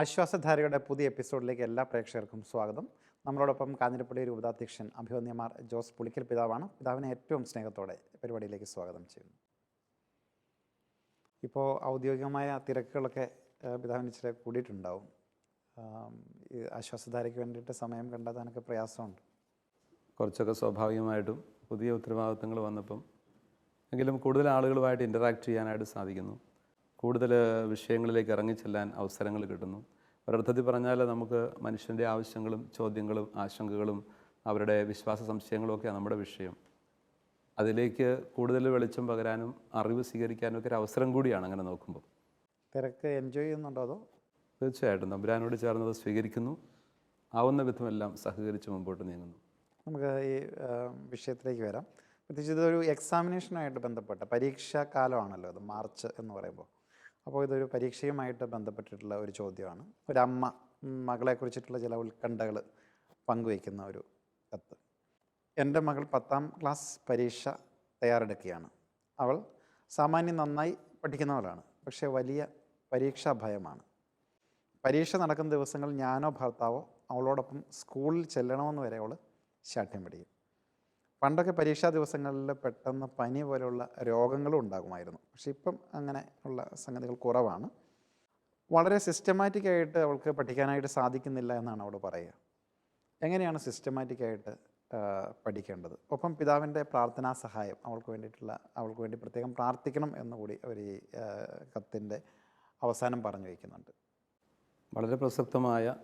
ആശ്വാസധാരയുടെ പുതിയ എപ്പിസോഡിലേക്ക് എല്ലാ പ്രേക്ഷകർക്കും സ്വാഗതം. നമ്മളോടൊപ്പം കാഞ്ഞിരപ്പള്ളി രൂപതാധ്യക്ഷൻ അഭിവന്യമാർ ജോസ് പുളിക്കൽ പിതാവാണ്. പിതാവിനെ ഏറ്റവും സ്നേഹത്തോടെ പരിപാടിയിലേക്ക് സ്വാഗതം ചെയ്യുന്നു. ഇപ്പോൾ ഔദ്യോഗികമായ തിരക്കുകളൊക്കെ പിതാവിന് ഇച്ചിരി കൂടിയിട്ടുണ്ടാവും. ഈ ആശ്വാസധാരയ്ക്ക് വേണ്ടിയിട്ട് സമയം കണ്ടെത്താനൊക്കെ പ്രയാസമുണ്ട്. കുറച്ചൊക്കെ സ്വാഭാവികമായിട്ടും പുതിയ ഉത്തരവാദിത്തങ്ങൾ വന്നപ്പം എങ്കിലും കൂടുതൽ ആളുകളുമായിട്ട് ഇൻ്ററാക്ട് ചെയ്യാനായിട്ട് സാധിക്കുന്നു. കൂടുതൽ വിഷയങ്ങളിലേക്ക് ഇറങ്ങിച്ചെല്ലാൻ അവസരങ്ങൾ കിട്ടുന്നു. ഒരർത്ഥത്തിൽ പറഞ്ഞാൽ നമുക്ക് മനുഷ്യൻ്റെ ആവശ്യങ്ങളും ചോദ്യങ്ങളും ആശങ്കകളും അവരുടെ വിശ്വാസ സംശയങ്ങളും ഒക്കെയാണ് നമ്മുടെ വിഷയം. അതിലേക്ക് കൂടുതൽ വെളിച്ചം പകരാനും അറിവ് സ്വീകരിക്കാനും ഒക്കെ ഒരു അവസരം കൂടിയാണ് അങ്ങനെ നോക്കുമ്പോൾ. തിരക്ക് എൻജോയ് ചെയ്യുന്നുണ്ടോ അതോ? തീർച്ചയായിട്ടും തമ്പുരാനോട് ചേർന്നത് സ്വീകരിക്കുന്നു, ആവുന്ന വിധമെല്ലാം സഹകരിച്ച് മുമ്പോട്ട് നീങ്ങുന്നു. നമുക്ക് ഈ വിഷയത്തിലേക്ക് വരാം. പ്രത്യേകിച്ച് ഇതൊരു എക്സാമിനേഷനായിട്ട് ബന്ധപ്പെട്ട പരീക്ഷാ കാലമാണല്ലോ ഇത്, മാർച്ച് എന്ന് പറയുമ്പോൾ. അപ്പോൾ ഇതൊരു പരീക്ഷയുമായിട്ട് ബന്ധപ്പെട്ടിട്ടുള്ള ഒരു ചോദ്യമാണ്. ഒരമ്മ മകളെക്കുറിച്ചിട്ടുള്ള ചില ഉത്കണ്ഠകൾ പങ്കുവയ്ക്കുന്ന ഒരു കത്ത്. എൻ്റെ മകൾ 10ാം ക്ലാസ് പരീക്ഷ തയ്യാറെടുക്കുകയാണ്. അവൾ സാമാന്യം നന്നായി പഠിക്കുന്നവളാണ്, പക്ഷേ വലിയ പരീക്ഷാ ഭയമാണ്. പരീക്ഷ നടക്കുന്ന ദിവസങ്ങൾ ഞാനോ ഭർത്താവോ അവളോടൊപ്പം സ്കൂളിൽ ചെല്ലണമെന്ന് വരെ അവൾ ശാഠ്യം പിടിക്കും. പണ്ടൊക്കെ പരീക്ഷാ ദിവസങ്ങളിൽ പെട്ടെന്ന് പനി പോലെയുള്ള രോഗങ്ങളും ഉണ്ടാകുമായിരുന്നു. പക്ഷെ ഇപ്പം അങ്ങനെ ഉള്ള സംഗതികൾ കുറവാണ്. വളരെ സിസ്റ്റമാറ്റിക്കായിട്ട് അവൾക്ക് പഠിക്കാനായിട്ട് സാധിക്കുന്നില്ല എന്നാണ് അവൾ പറയുക. എങ്ങനെയാണ് സിസ്റ്റമാറ്റിക്കായിട്ട് പഠിക്കേണ്ടത്? ഒപ്പം പിതാവിൻ്റെ പ്രാർത്ഥനാ സഹായം അവൾക്ക് വേണ്ടി പ്രത്യേകം പ്രാർത്ഥിക്കണം എന്നുകൂടി അവർ ഈ കത്തിൻ്റെ അവസാനം പറഞ്ഞു വയ്ക്കുന്നുണ്ട്. വളരെ പ്രസക്തമായ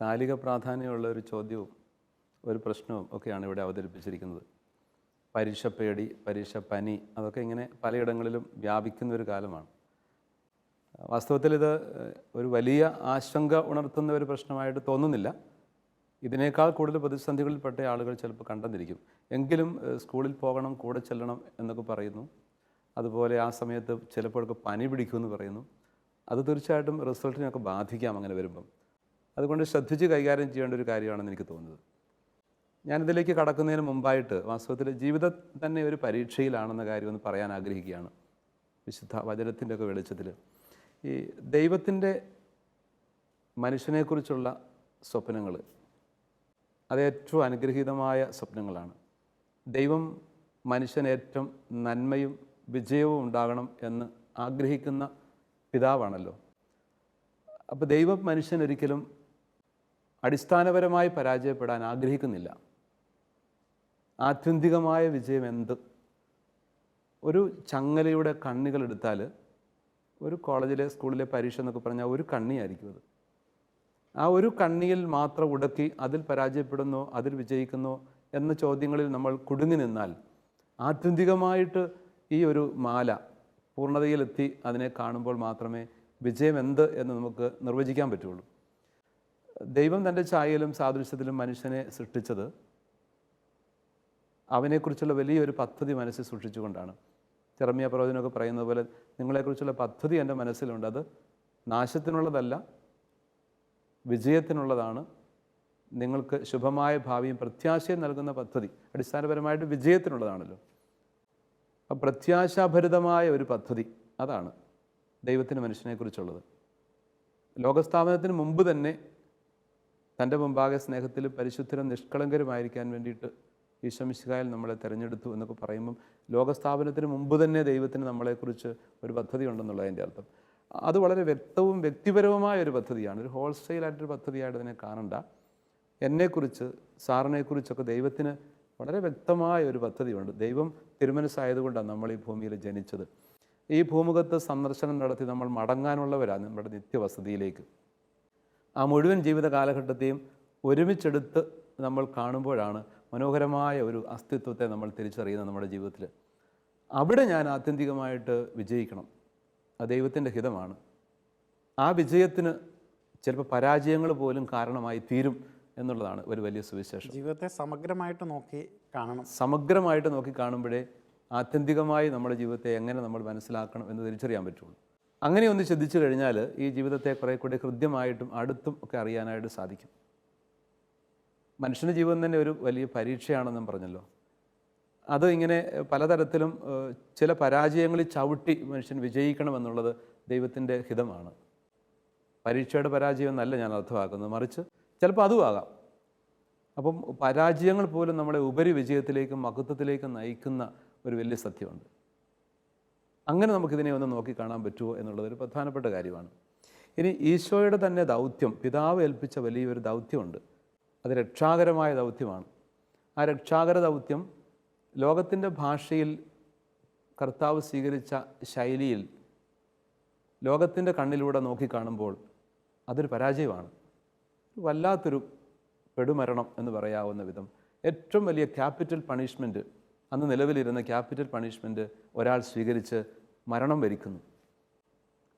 കാലിക പ്രാധാന്യമുള്ള ഒരു ചോദ്യവും ഒരു പ്രശ്നവും ഒക്കെയാണ് ഇവിടെ അവതരിപ്പിച്ചിരിക്കുന്നത്. പരീക്ഷ പേടി, പരീക്ഷ പനി, അതൊക്കെ ഇങ്ങനെ പലയിടങ്ങളിലും വ്യാപിക്കുന്ന ഒരു കാലമാണ്. വാസ്തവത്തിൽ ഇത് ഒരു വലിയ ആശങ്ക ഉണർത്തുന്ന ഒരു പ്രശ്നമായിട്ട് തോന്നുന്നില്ല. ഇതിനേക്കാൾ കൂടുതൽ പ്രതിസന്ധികളിൽപ്പെട്ട ആളുകൾ ചിലപ്പോൾ കണ്ടെന്നിരിക്കും. എങ്കിലും സ്കൂളിൽ പോകണം, കൂടെ ചെല്ലണം എന്നൊക്കെ പറയുന്നു. അതുപോലെ ആ സമയത്ത് ചിലപ്പോഴൊക്കെ പനി പിടിക്കുമെന്ന് പറയുന്നു. അത് തീർച്ചയായിട്ടും റിസൾട്ടിനെയൊക്കെ ബാധിക്കാം അങ്ങനെ വരുമ്പം. അതുകൊണ്ട് ശ്രദ്ധിച്ച് കൈകാര്യം ചെയ്യേണ്ട ഒരു കാര്യമാണെന്ന് എനിക്ക് തോന്നുന്നത്. ഞാനിതിലേക്ക് കടക്കുന്നതിന് മുമ്പായിട്ട് വാസ്തവത്തിൽ ജീവിതം തന്നെ ഒരു പരീക്ഷയിലാണെന്ന കാര്യം ഒന്ന് പറയാൻ ആഗ്രഹിക്കുകയാണ്. വിശുദ്ധ വചനത്തിൻ്റെ ഒക്കെ വെളിച്ചത്തിൽ ഈ ദൈവത്തിൻ്റെ മനുഷ്യനെക്കുറിച്ചുള്ള സ്വപ്നങ്ങൾ അത് ഏറ്റവും അനുഗ്രഹീതമായ സ്വപ്നങ്ങളാണ്. ദൈവം മനുഷ്യന് ഏറ്റവും നന്മയും വിജയവും ഉണ്ടാകണം എന്ന് ആഗ്രഹിക്കുന്ന പിതാവാണല്ലോ. അപ്പോൾ ദൈവം മനുഷ്യനൊരിക്കലും അടിസ്ഥാനപരമായി പരാജയപ്പെടാൻ ആഗ്രഹിക്കുന്നില്ല. ആത്യന്തികമായ വിജയം എന്ത്? ഒരു ചങ്ങലയുടെ കണ്ണികളെടുത്താൽ ഒരു കോളേജിലെ സ്കൂളിലെ പരീക്ഷ എന്നൊക്കെ പറഞ്ഞാൽ ഒരു കണ്ണിയായിരിക്കും അത്. ആ ഒരു കണ്ണിയിൽ മാത്രം ഉടക്കി അതിൽ പരാജയപ്പെടുന്നോ അതിൽ വിജയിക്കുന്നോ എന്ന ചോദ്യങ്ങളിൽ നമ്മൾ കുടുങ്ങി നിന്നാൽ ആത്യന്തികമായിട്ട് ഈ ഒരു മാല പൂർണ്ണതയിലെത്തി അതിനെ കാണുമ്പോൾ മാത്രമേ വിജയം എന്ത് എന്ന് നമുക്ക് നിർവചിക്കാൻ പറ്റുള്ളൂ. ദൈവം തൻ്റെ ഛായയിലും സാദൃശ്യത്തിലും മനുഷ്യനെ സൃഷ്ടിച്ചത് അവനെക്കുറിച്ചുള്ള വലിയൊരു പദ്ധതി മനസ്സിൽ സൂക്ഷിച്ചുകൊണ്ടാണ്. ചെറമ്യ പ്രവചനമൊക്കെ പറയുന്നത് പോലെ നിങ്ങളെക്കുറിച്ചുള്ള പദ്ധതി എൻ്റെ മനസ്സിലുണ്ട്. അത് നാശത്തിനുള്ളതല്ല, വിജയത്തിനുള്ളതാണ്. നിങ്ങൾക്ക് ശുഭമായ ഭാവിയും പ്രത്യാശയും നൽകുന്ന പദ്ധതി അടിസ്ഥാനപരമായിട്ട് വിജയത്തിനുള്ളതാണല്ലോ. അപ്പം പ്രത്യാശാഭരിതമായ ഒരു പദ്ധതി അതാണ് ദൈവത്തിന് മനുഷ്യനെക്കുറിച്ചുള്ളത്. ലോകസ്ഥാപനത്തിന് മുമ്പ് തന്നെ തൻ്റെ മുമ്പാകെ സ്നേഹത്തിലും പരിശുദ്ധരും നിഷ്കളങ്കരുമായിരിക്കാൻ വേണ്ടിയിട്ട് ഈശോമിശിഹായിൽ നമ്മളെ തിരഞ്ഞെടുത്തു എന്നൊക്കെ പറയുമ്പം ലോകസ്ഥാപനത്തിന് മുമ്പ് തന്നെ ദൈവത്തിന് നമ്മളെക്കുറിച്ച് ഒരു പദ്ധതി ഉണ്ടെന്നുള്ളതിൻ്റെ അർത്ഥം. അത് വളരെ വ്യക്തവും വ്യക്തിപരവുമായ ഒരു പദ്ധതിയാണ്. ഒരു ഹോൾസ്റ്റൈലായിട്ടൊരു പദ്ധതിയായിട്ട് അതിനെ കാണണ്ട. എന്നെക്കുറിച്ച്, സാറിനെക്കുറിച്ചൊക്കെ ദൈവത്തിന് വളരെ വ്യക്തമായ ഒരു പദ്ധതിയുണ്ട്. ദൈവം തിരുമനസ്സായതുകൊണ്ടാണ് നമ്മൾ ഈ ഭൂമിയിൽ ജനിച്ചത്. ഈ ഭൂമുഖത്ത് സന്ദർശനം നടത്തി നമ്മൾ മടങ്ങാനുള്ളവരാണ് നമ്മുടെ നിത്യവസതിയിലേക്ക്. ആ മുഴുവൻ ജീവിത കാലഘട്ടത്തെയും ഒരുമിച്ചെടുത്ത് നമ്മൾ കാണുമ്പോഴാണ് മനോഹരമായ ഒരു അസ്തിത്വത്തെ നമ്മൾ തിരിച്ചറിയുന്നത് നമ്മുടെ ജീവിതത്തിൽ. അവിടെ ഞാൻ ആത്യന്തികമായിട്ട് വിജയിക്കണം. അത് ദൈവത്തിൻ്റെ ഹിതമാണ്. ആ വിജയത്തിന് ചിലപ്പോൾ പരാജയങ്ങൾ പോലും കാരണമായി തീരും എന്നുള്ളതാണ് ഒരു വലിയ സുവിശേഷം. ജീവിതത്തെ സമഗ്രമായിട്ട് നോക്കി കാണണം. സമഗ്രമായിട്ട് നോക്കി കാണുമ്പോഴേ ആത്യന്തികമായി നമ്മുടെ ജീവിതത്തെ എങ്ങനെ നമ്മൾ മനസ്സിലാക്കണം എന്ന് തിരിച്ചറിയാൻ പറ്റുള്ളൂ. അങ്ങനെ ഒന്ന് ചിന്തിച്ചു കഴിഞ്ഞാൽ ഈ ജീവിതത്തെ കുറേ കൂടി ഹൃദ്യമായിട്ടും അടുത്തും ഒക്കെ അറിയാനായിട്ട് സാധിക്കും. മനുഷ്യൻ്റെ ജീവിതം തന്നെ ഒരു വലിയ പരീക്ഷയാണെന്നും പറഞ്ഞല്ലോ. അത് ഇങ്ങനെ പലതരത്തിലും ചില പരാജയങ്ങളിൽ ചവിട്ടി മനുഷ്യൻ വിജയിക്കണമെന്നുള്ളത് ദൈവത്തിൻ്റെ ഹിതമാണ്. പരീക്ഷയുടെ പരാജയം എന്നല്ല ഞാൻ അർത്ഥമാക്കുന്നത്, മറിച്ച് ചിലപ്പോൾ അതും ആകാം. അപ്പം പരാജയങ്ങൾ പോലും നമ്മളെ ഉപരി വിജയത്തിലേക്കും മഹത്വത്തിലേക്കും നയിക്കുന്ന ഒരു വലിയ സത്യമുണ്ട്. അങ്ങനെ നമുക്കിതിനെ ഒന്ന് നോക്കിക്കാണാൻ പറ്റുമോ എന്നുള്ളതൊരു പ്രധാനപ്പെട്ട കാര്യമാണ്. ഇനി ഈശോയുടെ തന്നെ ദൗത്യം, പിതാവ് ഏൽപ്പിച്ച വലിയൊരു ദൗത്യമുണ്ട്. അത് രക്ഷാകരമായ ദൗത്യമാണ്. ആ രക്ഷാകര ദൗത്യം ലോകത്തിൻ്റെ ഭാഷയിൽ കർത്താവ് സ്വീകരിച്ച ശൈലിയിൽ ലോകത്തിൻ്റെ കണ്ണിലൂടെ നോക്കിക്കാണുമ്പോൾ അതൊരു പരാജയമാണ്. വല്ലാത്തൊരു പെടുമരണം എന്ന് പറയാവുന്ന വിധം ഏറ്റവും വലിയ ക്യാപിറ്റൽ പണിഷ്മെൻറ്റ്, അന്ന് നിലവിലിരുന്ന ക്യാപിറ്റൽ പണിഷ്മെൻറ്റ് ഒരാൾ സ്വീകരിച്ച് മരണം വരിക്കുന്നു.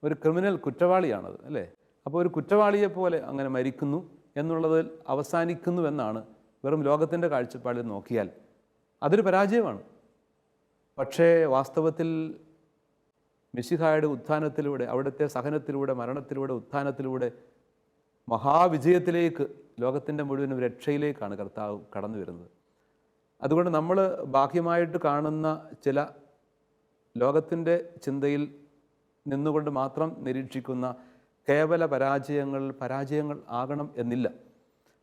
ഒരു ക്രിമിനൽ കുറ്റവാളിയാണത്, അല്ലേ? അപ്പോൾ ഒരു കുറ്റവാളിയെപ്പോലെ അങ്ങനെ മരിക്കുന്നു എന്നുള്ളതിൽ അവസാനിക്കുന്നുവെന്നാണ് വെറും ലോകത്തിൻ്റെ കാഴ്ചപ്പാടിൽ നോക്കിയാൽ അതൊരു പരാജയമാണ്. പക്ഷേ വാസ്തവത്തിൽ മിശിഹായുടെ ഉത്ഥാനത്തിലൂടെ, അവിടുത്തെ സഹനത്തിലൂടെ, മരണത്തിലൂടെ, ഉത്ഥാനത്തിലൂടെ മഹാവിജയത്തിലേക്ക്, ലോകത്തിൻ്റെ മുഴുവനും രക്ഷയിലേക്കാണ് കർത്താവ് കടന്നു വരുന്നത്. അതുകൊണ്ട് നമ്മൾ ബാഹ്യമായിട്ട് കാണുന്ന ചില ലോകത്തിൻ്റെ ചിന്തയിൽ നിന്നുകൊണ്ട് മാത്രം നിരീക്ഷിക്കുന്ന കേവല പരാജയങ്ങൾ ആകണം എന്നില്ല.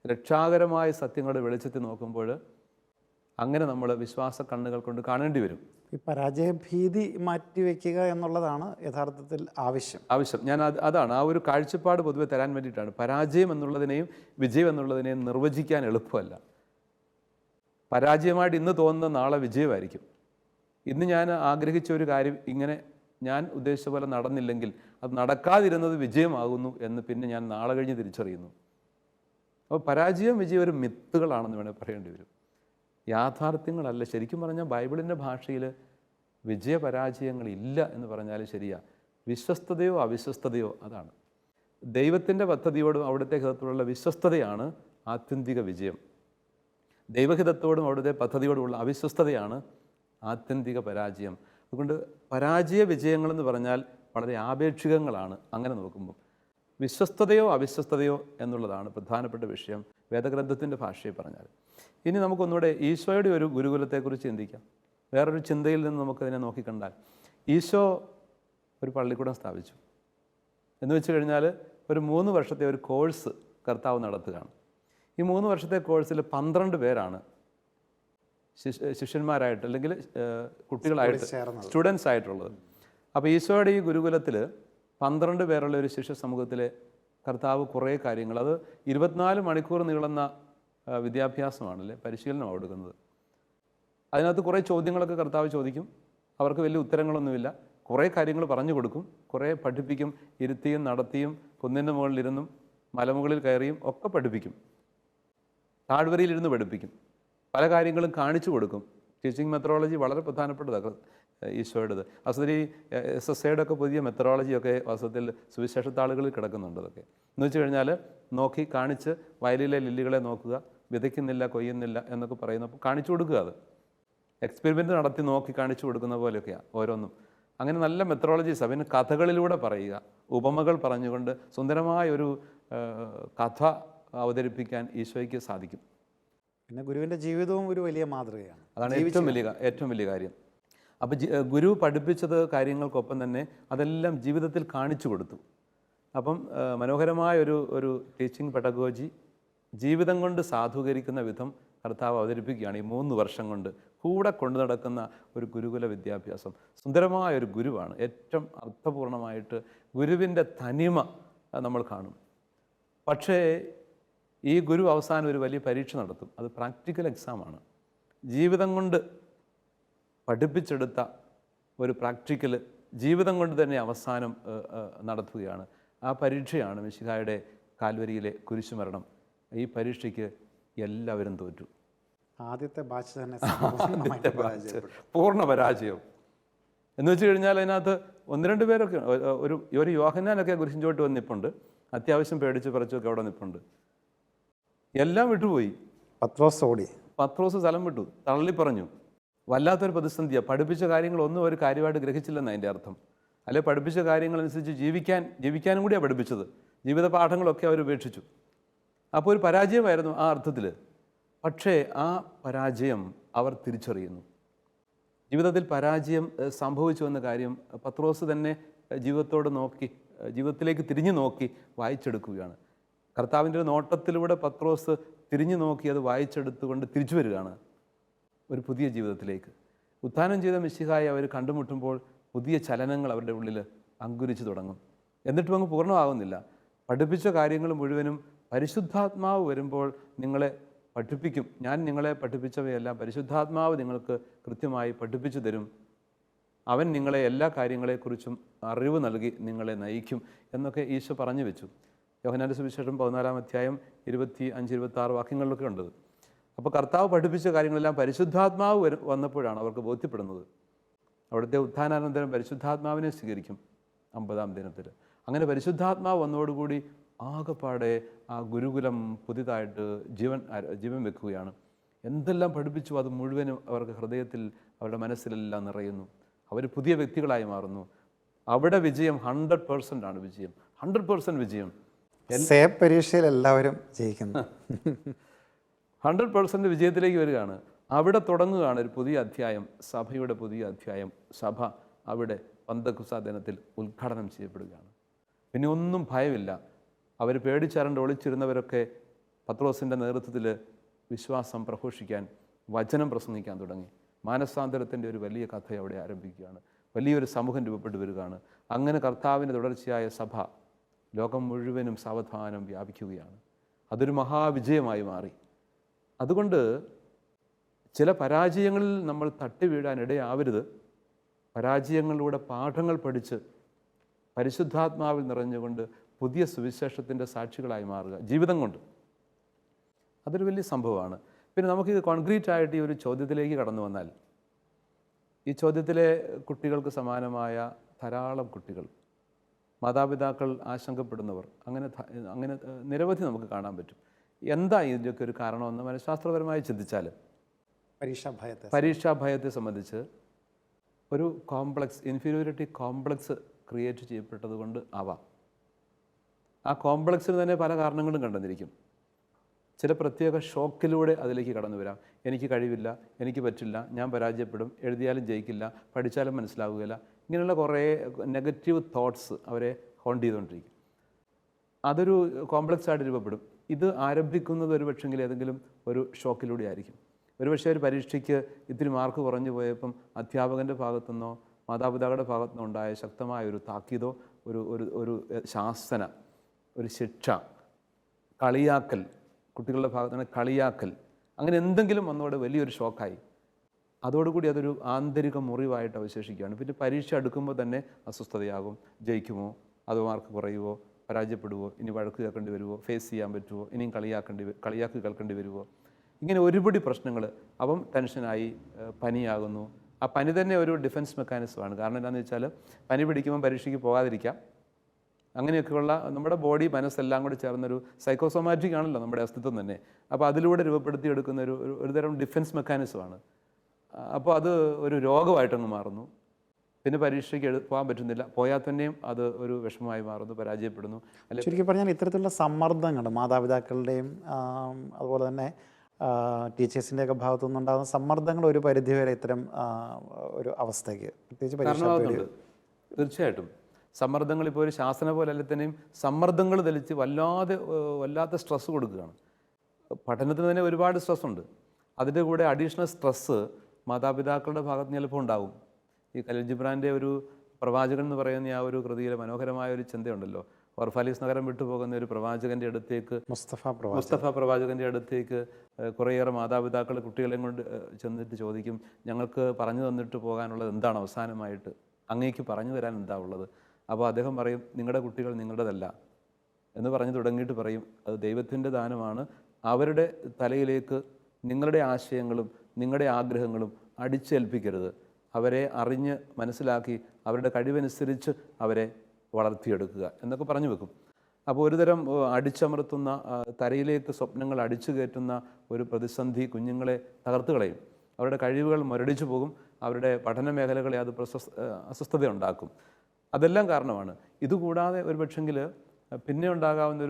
രക്ഷാകരമായ സത്യങ്ങളുടെ വെളിച്ചത്തിൽ നോക്കുമ്പോൾ അങ്ങനെ നമ്മൾ വിശ്വാസ കണ്ണുകൾ കൊണ്ട് കാണേണ്ടി വരും. ഈ പരാജയഭീതി മാറ്റിവെക്കുക എന്നുള്ളതാണ് യഥാർത്ഥത്തിൽ ആവശ്യം. ഞാൻ അതാണ് ആ ഒരു കാഴ്ചപ്പാട് പൊതുവെ തരാൻ വേണ്ടിയിട്ടാണ്. പരാജയം എന്നുള്ളതിനെയും വിജയം എന്നുള്ളതിനെയും നിർവചിക്കാൻ എളുപ്പമല്ല. പരാജയമായിട്ട് ഇന്ന് തോന്നുന്ന നാളെ വിജയമായിരിക്കും. ഇന്ന് ഞാൻ ആഗ്രഹിച്ച ഒരു കാര്യം ഇങ്ങനെ ഞാൻ ഉദ്ദേശിച്ച പോലെ നടന്നില്ലെങ്കിൽ അത് നടക്കാതിരുന്നത് വിജയമാകുന്നു എന്ന് പിന്നെ ഞാൻ നാളെ കഴിഞ്ഞ് തിരിച്ചറിയുന്നു. അപ്പോൾ പരാജയം വിജയം ഒരു മിത്തുകളാണെന്ന് വേണേൽ പറയേണ്ടി വരും, യാഥാർത്ഥ്യങ്ങളല്ല. ശരിക്കും പറഞ്ഞാൽ ബൈബിളിൻ്റെ ഭാഷയിൽ വിജയപരാജയങ്ങളില്ല എന്ന് പറഞ്ഞാൽ ശരിയാ. വിശ്വസ്തതയോ അവിശ്വസ്തതയോ അതാണ്. ദൈവത്തിൻ്റെ പദ്ധതിയോടും അവിടുത്തെ ഹിതത്തോടുള്ള വിശ്വസ്തതയാണ് ആത്യന്തിക വിജയം. ദൈവഹിതത്തോടും അവിടുത്തെ പദ്ധതിയോടുമുള്ള അവിശ്വസ്തതയാണ് ആത്യന്തിക പരാജയം. അതുകൊണ്ട് പരാജയ വിജയങ്ങളെന്ന് പറഞ്ഞാൽ വളരെ ആപേക്ഷികങ്ങളാണ് അങ്ങനെ നോക്കുമ്പോൾ. വിശ്വസ്തതയോ അവിശ്വസ്തതയോ എന്നുള്ളതാണ് പ്രധാനപ്പെട്ട വിഷയം വേദഗ്രന്ഥത്തിൻ്റെ ഭാഷയിൽ പറഞ്ഞാൽ. ഇനി നമുക്കൊന്നുകൂടെ ഈശോയുടെ ഒരു ഗുരുകുലത്തെക്കുറിച്ച് ചിന്തിക്കാം. വേറൊരു ചിന്തയിൽ നിന്ന് നമുക്കതിനെ നോക്കിക്കണ്ടാൽ, ഈശോ ഒരു പള്ളിക്കൂടം സ്ഥാപിച്ചു എന്ന് വെച്ച് കഴിഞ്ഞാൽ ഒരു 3 വർഷത്തെ ഒരു കോഴ്സ് കർത്താവ് നടത്തുകയാണ്. ഈ 3 വർഷത്തെ കോഴ്സിൽ 12 പേരാണ് ശിഷ്യന്മാരായിട്ട് അല്ലെങ്കിൽ കുട്ടികളായിട്ട് സ്റ്റുഡൻസ് ആയിട്ടുള്ളത്. അപ്പോൾ ഈശോയുടെ ഈ ഗുരുകുലത്തിൽ 12 പേരുള്ള ഒരു ശിഷ്യ സമൂഹത്തിലെ കർത്താവ് കുറേ കാര്യങ്ങൾ, അത് 24 മണിക്കൂർ നീളുന്ന വിദ്യാഭ്യാസമാണല്ലേ, പരിശീലനമാണ് കൊടുക്കുന്നത്. അതിനകത്ത് കുറേ ചോദ്യങ്ങളൊക്കെ കർത്താവ് ചോദിക്കും. അവർക്ക് വലിയ ഉത്തരങ്ങളൊന്നുമില്ല. കുറേ കാര്യങ്ങൾ പറഞ്ഞു കൊടുക്കും, കുറേ പഠിപ്പിക്കും. ഇരുത്തിയും നടത്തിയും കുന്നിൻ്റെ മുകളിലിരുന്നും മലമുകളിൽ കയറിയും ഒക്കെ പഠിപ്പിക്കും. താഴ്വരയിലിരുന്ന് പഠിപ്പിക്കും. പല കാര്യങ്ങളും കാണിച്ചു കൊടുക്കും. ടീച്ചിങ് മെത്തഡോളജി വളരെ പ്രധാനപ്പെട്ടതാണ് ഈശോയുടേത്. വാസ്തവത്തിൽ ഈ SSAയുടെ ഒക്കെ പുതിയ മെത്തഡോളജിയൊക്കെ വാസ്തവത്തിൽ സുവിശേഷത്താളുകളിൽ കിടക്കുന്നുണ്ട്. അതൊക്കെ എന്ന് വെച്ച് കഴിഞ്ഞാൽ നോക്കി കാണിച്ച് വയലിലെ ലില്ലികളെ നോക്കുക, വിതയ്ക്കുന്നില്ല കൊയ്യുന്നില്ല എന്നൊക്കെ പറയുന്നപ്പോൾ കാണിച്ചു കൊടുക്കുക. അത് എക്സ്പെരിമെൻറ്റ് നടത്തി നോക്കി കാണിച്ചു കൊടുക്കുന്ന പോലെയൊക്കെയാണ് ഓരോന്നും. അങ്ങനെ നല്ല മെത്തഡോളജീസ്. പിന്നെ കഥകളിലൂടെ പറയുക, ഉപമകൾ പറഞ്ഞുകൊണ്ട് സുന്ദരമായ ഒരു കഥ അവതരിപ്പിക്കാൻ ഈശോയ്ക്ക് സാധിക്കും. പിന്നെ ഗുരുവിൻ്റെ ജീവിതവും ഒരു വലിയ മാതൃകയാണ്. അതാണ് ഏറ്റവും വലിയ കാര്യം. അപ്പോൾ ഗുരു പഠിപ്പിച്ചത് കാര്യങ്ങൾക്കൊപ്പം തന്നെ അതെല്ലാം ജീവിതത്തിൽ കാണിച്ചു കൊടുത്തു. അപ്പം മനോഹരമായ ഒരു ടീച്ചിങ് പെഡഗോജി ജീവിതം കൊണ്ട് സാധൂകരിക്കുന്ന വിധം കർത്താവ് അവതരിപ്പിക്കുകയാണ്. ഈ 3 വർഷം കൊണ്ട് കൂടെ കൊണ്ടു നടക്കുന്ന ഒരു ഗുരുകുല വിദ്യാഭ്യാസം സുന്ദരമായ ഒരു ഗുരുവാണ്. ഏറ്റവും അർത്ഥപൂർണമായിട്ട് ഗുരുവിൻ്റെ തനിമ നമ്മൾ കാണും. പക്ഷേ ഈ ഗുരു അവസാനം ഒരു വലിയ പരീക്ഷ നടത്തും. അത് പ്രാക്ടിക്കൽ എക്സാമാണ്. ജീവിതം കൊണ്ട് പഠിപ്പിച്ചെടുത്ത ഒരു പ്രാക്ടിക്കൽ ജീവിതം കൊണ്ട് തന്നെ അവസാനം നടത്തുകയാണ്. ആ പരീക്ഷയാണ് മിശിഹായുടെ കാൽവരിയിലെ കുരിശുമരണം. ഈ പരീക്ഷയ്ക്ക് എല്ലാവരും തോറ്റു. ആദ്യത്തെ ബാച്ച് തന്നെ പൂർണ്ണ പരാജയം എന്ന് വെച്ച് കഴിഞ്ഞാൽ അതിനകത്ത് 1-2 പേരൊക്കെ, ഒരു യോഹന്നാനൊക്കെ കുരിശിൻ ചോട്ട് വന്ന് നിൽപ്പുണ്ട്. അത്യാവശ്യം പേടിച്ച് പറിച്ചൊക്കെ അവിടെ നിൽപ്പുണ്ട്. എല്ലാം വിട്ടുപോയി. പത്രോസ് സ്ഥലം വിട്ടു, തള്ളി പറഞ്ഞു. വല്ലാത്തൊരു പ്രതിസന്ധിയാണ്. പഠിപ്പിച്ച കാര്യങ്ങളൊന്നും ഒരു കാര്യമായിട്ട് ഗ്രഹിച്ചില്ലെന്ന് അതിൻ്റെ അർത്ഥം. അല്ലെ പഠിപ്പിച്ച കാര്യങ്ങളനുസരിച്ച് ജീവിക്കാനും കൂടിയാണ് പഠിപ്പിച്ചത്. ജീവിത പാഠങ്ങളൊക്കെ അവർ ഉപേക്ഷിച്ചു. അപ്പോൾ ഒരു പരാജയമായിരുന്നു ആ അർത്ഥത്തിൽ. പക്ഷേ ആ പരാജയം അവർ തിരിച്ചറിയുന്നു. ജീവിതത്തിൽ പരാജയം സംഭവിച്ചു എന്ന കാര്യം പത്രോസ് തന്നെ ജീവിതത്തോട് നോക്കി ജീവിതത്തിലേക്ക് തിരിഞ്ഞു നോക്കി വായിച്ചെടുക്കുകയാണ്. കർത്താവിൻ്റെ ഒരു നോട്ടത്തിലൂടെ പത്രോസ് തിരിഞ്ഞു നോക്കി അത് വായിച്ചെടുത്തുകൊണ്ട് തിരിച്ചു വരികയാണ് ഒരു പുതിയ ജീവിതത്തിലേക്ക്. ഉത്ഥാനം ചെയ്ത മിശിഹായെ അവർ കണ്ടുമുട്ടുമ്പോൾ പുതിയ ചലനങ്ങൾ അവരുടെ ഉള്ളിൽ അങ്കുരിച്ചു തുടങ്ങും. എന്നിട്ടും അങ്ങ് പൂർണ്ണമാകുന്നില്ല. പഠിപ്പിച്ച കാര്യങ്ങൾ മുഴുവനും പരിശുദ്ധാത്മാവ് വരുമ്പോൾ നിങ്ങളെ പഠിപ്പിക്കും. ഞാൻ നിങ്ങളെ പഠിപ്പിച്ചവയെല്ലാം പരിശുദ്ധാത്മാവ് നിങ്ങൾക്ക് കൃത്യമായി പഠിപ്പിച്ചു തരും. അവൻ നിങ്ങളെ എല്ലാ കാര്യങ്ങളെക്കുറിച്ചും അറിവ് നൽകി നിങ്ങളെ നയിക്കും എന്നൊക്കെ ഈശോ പറഞ്ഞു വെച്ചു. യോഹന്നാന്റെ സുവിശേഷം 14-ാം അധ്യായം 25-26 വാക്യങ്ങളിലൊക്കെ ഉണ്ട്. അപ്പോൾ കർത്താവ് പഠിപ്പിച്ച കാര്യങ്ങളെല്ലാം പരിശുദ്ധാത്മാവ് വന്നപ്പോഴാണ് അവർക്ക് ബോധ്യപ്പെടുന്നത്. അവിടുത്തെ ഉത്ഥാനാനന്തരം പരിശുദ്ധാത്മാവിനെ സ്വീകരിക്കും 50-ാം ദിനത്തിൽ. അങ്ങനെ പരിശുദ്ധാത്മാവ് വന്നതോടുകൂടി ആകെപ്പാടെ ആ ഗുരുകുലം പുതിയതായിട്ട് ജീവൻ വെക്കുകയാണ്. എന്തെല്ലാം പഠിപ്പിച്ചു അത് മുഴുവനും അവർക്ക് ഹൃദയത്തിൽ, അവരുടെ മനസ്സിലെല്ലാം നിറയുന്നു. അവർ പുതിയ വ്യക്തികളായി മാറുന്നു. അവിടെ വിജയം 100% ആണ്. വിജയം 100% വിജയം. പരീക്ഷയിൽ എല്ലാവരും ജയിക്കുന്നു. 100% വിജയത്തിലേക്ക് വരികയാണ്. അവിടെ തുടങ്ങുകയാണ് ഒരു പുതിയ അധ്യായം, സഭയുടെ പുതിയ അധ്യായം. സഭ അവിടെ പന്തക്കുസ്ത ദിനത്തിൽ ഉദ്ഘാടനം ചെയ്യപ്പെടുകയാണ്. പിന്നെ ഒന്നും ഭയമില്ല. അവർ പേടിച്ചരണ്ട് ഒളിച്ചിരുന്നവരൊക്കെ പത്രോസിൻ്റെ നേതൃത്വത്തിൽ വിശ്വാസം പ്രഘോഷിക്കാൻ, വചനം പ്രസംഗിക്കാൻ തുടങ്ങി. മാനസാന്തരത്തിൻ്റെ ഒരു വലിയ കഥ അവിടെ ആരംഭിക്കുകയാണ്. വലിയൊരു സമൂഹം രൂപപ്പെട്ടു വരികയാണ്. അങ്ങനെ കർത്താവിൻ്റെ തുടർച്ചയായ സഭ ലോകം മുഴുവനും സാവധാനം വ്യാപിക്കുകയാണ്. അതൊരു മഹാവിജയമായി മാറി. അതുകൊണ്ട് ചില പരാജയങ്ങളിൽ നമ്മൾ തട്ടി വീഴാനിടയാവരുത്. പരാജയങ്ങളിലൂടെ പാഠങ്ങൾ പഠിച്ച് പരിശുദ്ധാത്മാവിൽ നിറഞ്ഞുകൊണ്ട് പുതിയ സുവിശേഷത്തിൻ്റെ സാക്ഷികളായി മാറുക ജീവിതം കൊണ്ട്. അതൊരു വലിയ സംഭവമാണ്. പിന്നെ നമുക്കിത് കോൺക്രീറ്റ് ആയിട്ട് ഈ ഒരു ചോദ്യത്തിലേക്ക് കടന്നു വന്നാൽ, ഈ ചോദ്യത്തിലെ കുട്ടികൾക്ക് സമാനമായ ധാരാളം കുട്ടികൾ, മാതാപിതാക്കൾ ആശങ്കപ്പെടുന്നവർ, അങ്ങനെ നിരവധി നമുക്ക് കാണാൻ പറ്റും. എന്താ ഇതിൻ്റെയൊക്കെ ഒരു കാരണമെന്ന് മനഃശാസ്ത്രപരമായി ചിന്തിച്ചാൽ, പരീക്ഷാ ഭയത്തെ സംബന്ധിച്ച് ഒരു ഇൻഫീരിയോറിറ്റി കോംപ്ലക്സ് ക്രിയേറ്റ് ചെയ്യപ്പെട്ടത് കൊണ്ട് ആവാം. ആ കോംപ്ലക്സിന് തന്നെ പല കാരണങ്ങളും കണ്ടെന്നിരിക്കും. ചില പ്രത്യേക ഷോക്കിലൂടെ അതിലേക്ക് കടന്നു വരാം. എനിക്ക് കഴിവില്ല, എനിക്ക് പറ്റില്ല, ഞാൻ പരാജയപ്പെടും, എഴുതിയാലും ജയിക്കില്ല, പഠിച്ചാലും മനസ്സിലാവുകയില്ല, ഇങ്ങനെയുള്ള കുറേ നെഗറ്റീവ് തോട്ട്സ് അവരെ ഹോണ്ട് ചെയ്തുകൊണ്ടിരിക്കും. അതൊരു കോംപ്ലക്സ് ആയിട്ട് രൂപപ്പെടും. ഇത് ആരംഭിക്കുന്നത് ഒരു പക്ഷെങ്കിൽ ഏതെങ്കിലും ഒരു ഷോക്കിലൂടെ ആയിരിക്കും. ഒരുപക്ഷെ ഒരു പരീക്ഷയ്ക്ക് ഇത്തിരി മാർക്ക് കുറഞ്ഞു പോയപ്പം അധ്യാപകൻ്റെ ഭാഗത്തുനിന്നോ മാതാപിതാക്കളുടെ ഭാഗത്തുനിന്നോ ഉണ്ടായ ശക്തമായ ഒരു താക്കീതോ, ഒരു ശാസന, ഒരു ശിക്ഷ, കളിയാക്കൽ, കുട്ടികളുടെ ഭാഗത്തുനിന്ന് കളിയാക്കൽ, അങ്ങനെ എന്തെങ്കിലും വന്നതോടെ വലിയൊരു ഷോക്കായി. അതോടുകൂടി അതൊരു ആന്തരിക മുറിവായിട്ട് അവശേഷിക്കുകയാണ്. പിന്നെ പരീക്ഷ അടുക്കുമ്പോൾ തന്നെ അസ്വസ്ഥതയാകും. ജയിക്കുമോ, അതോ മാർക്ക് കുറയുമോ, പരാജയപ്പെടുവോ, ഇനി വഴക്ക് കേൾക്കേണ്ടി വരുമോ, ഫേസ് ചെയ്യാൻ പറ്റുമോ, ഇനിയും കളിയാക്ക് കേൾക്കേണ്ടി വരുമോ, ഇങ്ങനെ ഒരുപടി പ്രശ്നങ്ങൾ. അപ്പം ടെൻഷനായി, പനിയാകുന്നു. ആ പനി തന്നെ ഒരു ഡിഫൻസ് മെക്കാനിസമാണ്. കാരണം എന്താണെന്ന് വെച്ചാൽ പനി പിടിക്കുമ്പോൾ പരീക്ഷയ്ക്ക് പോകാതിരിക്കാം. അങ്ങനെയൊക്കെയുള്ള നമ്മുടെ ബോഡി മനസ്സെല്ലാം കൂടി ചേർന്നൊരു സൈക്കോസൊമാറ്റിക് ആണല്ലോ നമ്മുടെ അസ്തിത്വം തന്നെ. അപ്പോൾ അതിലൂടെ രൂപപ്പെടുത്തിയെടുക്കുന്ന ഒരു തരം ഡിഫൻസ് മെക്കാനിസമാണ്. അപ്പോൾ അത് ഒരു രോഗമായിട്ടങ്ങ് മാറുന്നു. പിന്നെ പരീക്ഷയ്ക്ക് പോകാൻ പറ്റുന്നില്ല, പോയാൽ തന്നെയും അത് ഒരു വിഷമമായി മാറുന്നു, പരാജയപ്പെടുന്നു. ശരിക്കും പറഞ്ഞാൽ ഇത്തരത്തിലുള്ള സമ്മർദ്ദങ്ങൾ മാതാപിതാക്കളുടെയും അതുപോലെ തന്നെ ടീച്ചേഴ്സിൻ്റെയൊക്കെ ഭാഗത്തു നിന്നുണ്ടാകുന്ന സമ്മർദ്ദങ്ങൾ ഒരു പരിധിവരെ ഇത്തരം ഒരു അവസ്ഥയ്ക്ക് പ്രത്യേകിച്ച് തീർച്ചയായിട്ടും സമ്മർദ്ദങ്ങൾ ഇപ്പോൾ ഒരു ശാസന പോലെ അല്ലെ തന്നെയും സമ്മർദ്ദങ്ങൾ തെളിച്ച് വല്ലാത്ത സ്ട്രെസ്സ് കൊടുക്കുകയാണ്. പഠനത്തിന് തന്നെ ഒരുപാട് സ്ട്രെസ്സുണ്ട്. അതിൻ്റെ കൂടെ അഡീഷണൽ സ്ട്രെസ്സ് മാതാപിതാക്കളുടെ ഭാഗത്ത് ചിലപ്പോൾ ഉണ്ടാകും. ഈ ഖലീൽ ജിബ്രാൻ്റെ ഒരു പ്രവാചകൻ എന്ന് പറയുന്ന ആ ഒരു കൃതിയിലെ മനോഹരമായ ഒരു ചിന്തയുണ്ടല്ലോ. ഓർഫാലീസ് നഗരം വിട്ടുപോകുന്ന ഒരു പ്രവാചകൻ്റെ അടുത്തേക്ക്, മുസ്തഫ പ്രവാചകൻ്റെ അടുത്തേക്ക് കുറേയേറെ മാതാപിതാക്കൾ കുട്ടികളെയും കൊണ്ട് ചെന്നിട്ട് ചോദിക്കും, ഞങ്ങൾക്ക് പറഞ്ഞു തന്നിട്ട് പോകാനുള്ളത് എന്താണ് അവസാനമായിട്ട്, അങ്ങേക്ക് പറഞ്ഞു തരാൻ എന്താ ഉള്ളത്? അപ്പോൾ അദ്ദേഹം പറയും, നിങ്ങളുടെ കുട്ടികൾ നിങ്ങളുടേതല്ല എന്ന് പറഞ്ഞു തുടങ്ങിയിട്ട് പറയും, അത് ദൈവത്തിൻ്റെ ദാനമാണ്. അവരുടെ തലയിലേക്ക് നിങ്ങളുടെ ആശയങ്ങളും നിങ്ങളുടെ ആഗ്രഹങ്ങളും അടിച്ചേൽപ്പിക്കരുത്. അവരെ അറിഞ്ഞ് മനസ്സിലാക്കി അവരുടെ കഴിവനുസരിച്ച് അവരെ വളർത്തിയെടുക്കുക എന്നൊക്കെ പറഞ്ഞു വെക്കും. അപ്പോൾ ഒരുതരം അടിച്ചമർത്തുന്ന, തലയിലേക്ക് സ്വപ്നങ്ങൾ അടിച്ചു കയറ്റുന്ന ഒരു പ്രതിസന്ധി കുഞ്ഞുങ്ങളെ തകർത്ത് കളയും. അവരുടെ കഴിവുകൾ മുരടിച്ചു പോകും. അവരുടെ പഠന മേഖലകളെ അത് അസ്വസ്ഥത ഉണ്ടാക്കും. അതെല്ലാം കാരണമാണ്. ഇതുകൂടാതെ ഒരു പക്ഷെങ്കിൽ പിന്നെ ഉണ്ടാകാവുന്ന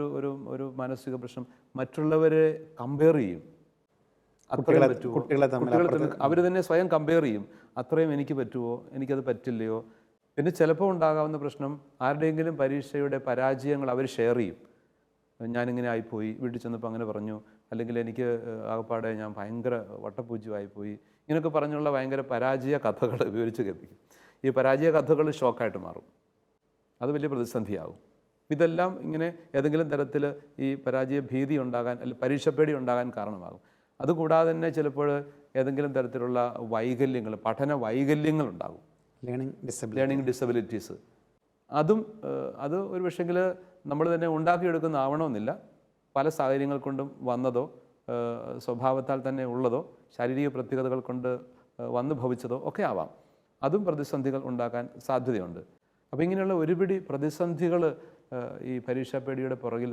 ഒരു മാനസിക പ്രശ്നം, മറ്റുള്ളവരെ കമ്പയർ ചെയ്യും. അത്രയും പറ്റുമോ, അവർ തന്നെ സ്വയം കമ്പയർ ചെയ്യും. അത്രയും എനിക്ക് പറ്റുമോ, എനിക്കത് പറ്റില്ലയോ, പിന്നെ ചിലപ്പോൾ ഉണ്ടാകാവുന്ന പ്രശ്നം, ആരുടെയെങ്കിലും പരീക്ഷയുടെ പരാജയങ്ങൾ അവർ ഷെയർ ചെയ്യും. ഞാനിങ്ങനെ ആയിപ്പോയി, വീട്ടിൽ ചെന്നപ്പോൾ അങ്ങനെ പറഞ്ഞു, അല്ലെങ്കിൽ എനിക്ക് ആകപ്പാടെ ഞാൻ ഭയങ്കര വട്ടപൂജ്യമായിപ്പോയി, ഇങ്ങനെയൊക്കെ പറഞ്ഞുള്ള ഭയങ്കര പരാജയ കഥകൾ വിവരിച്ച് കേൾപ്പിക്കും. ഈ പരാജയ കഥകൾ ഷോക്കായിട്ട് മാറും, അത് വലിയ പ്രതിസന്ധിയാകും. ഇതെല്ലാം ഇങ്ങനെ ഏതെങ്കിലും തരത്തിൽ ഈ പരാജയ ഭീതി ഉണ്ടാകാൻ, അല്ലെങ്കിൽ പരീക്ഷപ്പേടി ഉണ്ടാകാൻ കാരണമാകും. അതുകൂടാതെ തന്നെ ചിലപ്പോൾ ഏതെങ്കിലും തരത്തിലുള്ള വൈകല്യങ്ങൾ, പഠന വൈകല്യങ്ങൾ ഉണ്ടാകും, ലേണിംഗ് ഡിസബിലിറ്റീസ്. അത് ഒരു പക്ഷെങ്കിൽ നമ്മൾ തന്നെ ഉണ്ടാക്കിയെടുക്കുന്ന ആവണമെന്നില്ല. പല സാഹചര്യങ്ങൾ കൊണ്ടും വന്നതോ, സ്വഭാവത്താൽ തന്നെ ഉള്ളതോ, ശാരീരിക പ്രത്യേകതകൾ കൊണ്ട് വന്നു ഭവിച്ചതോ ഒക്കെ ആവാം. അതും പ്രതിസന്ധികൾ ഉണ്ടാക്കാൻ സാധ്യതയുണ്ട്. അപ്പോൾ ഇങ്ങനെയുള്ള ഒരുപിടി പ്രതിസന്ധികൾ ഈ പരീക്ഷാപ്പേടിയുടെ പുറകിൽ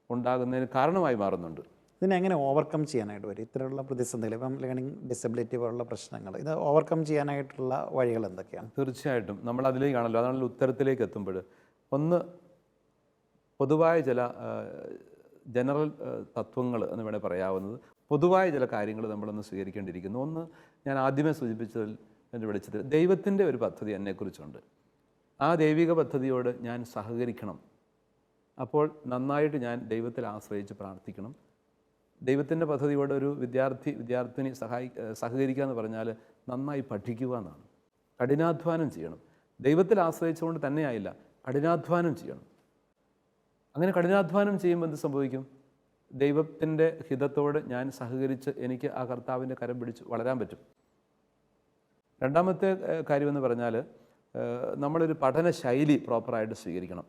ഉണ്ടാകുന്നതിന് കാരണമായി മാറുന്നുണ്ട്. ഇതിനെങ്ങനെ ഓവർകം ചെയ്യാനായിട്ട് വരും ഇത്തരമുള്ള പ്രതിസന്ധികൾ? ഇപ്പം ലേണിംഗ് ഡിസബിലിറ്റി പോലുള്ള പ്രശ്നങ്ങൾ, ഇത് ഓവർകം ചെയ്യാനായിട്ടുള്ള വഴികൾ എന്തൊക്കെയാണ്? തീർച്ചയായിട്ടും നമ്മൾ അതിലേക്കാണല്ലോ, അതാണല്ലോ ഉത്തരത്തിലേക്ക് എത്തുമ്പോൾ. ഒന്ന്, പൊതുവായ ചില ജനറൽ തത്വങ്ങൾ എന്ന് വേണേൽ പറയാവുന്നത്, പൊതുവായ ചില കാര്യങ്ങൾ നമ്മളൊന്ന് സ്വീകരിക്കേണ്ടിയിരിക്കുന്നു. ഒന്ന്, ഞാൻ ആദ്യമേ സൂചിപ്പിച്ചതിൽ എൻ്റെ വിളിച്ചത്, ദൈവത്തിൻ്റെ ഒരു പദ്ധതി എന്നെക്കുറിച്ചുണ്ട്. ആ ദൈവിക പദ്ധതിയോട് ഞാൻ സഹകരിക്കണം. അപ്പോൾ നന്നായിട്ട് ഞാൻ ദൈവത്തിൽ ആശ്രയിച്ച് പ്രാർത്ഥിക്കണം. ദൈവത്തിൻ്റെ പദ്ധതിയോട് ഒരു വിദ്യാർത്ഥിനി സഹകരിക്കുക എന്ന് പറഞ്ഞാൽ നന്നായി പഠിക്കുക എന്നാണ്. കഠിനാധ്വാനം ചെയ്യണം. ദൈവത്തിൽ ആശ്രയിച്ചുകൊണ്ട് തന്നെയായില്ല, കഠിനാധ്വാനം ചെയ്യണം. അങ്ങനെ കഠിനാധ്വാനം ചെയ്യുമ്പോൾ എന്ത് സംഭവിക്കും? ദൈവത്തിൻ്റെ ഹിതത്തോട് ഞാൻ സഹകരിച്ച് എനിക്ക് ആ കർത്താവിൻ്റെ കരം പിടിച്ച് വളരാൻ പറ്റും. രണ്ടാമത്തെ കാര്യമെന്ന് പറഞ്ഞാൽ, നമ്മളൊരു പഠന ശൈലി പ്രോപ്പറായിട്ട് സ്വീകരിക്കണം.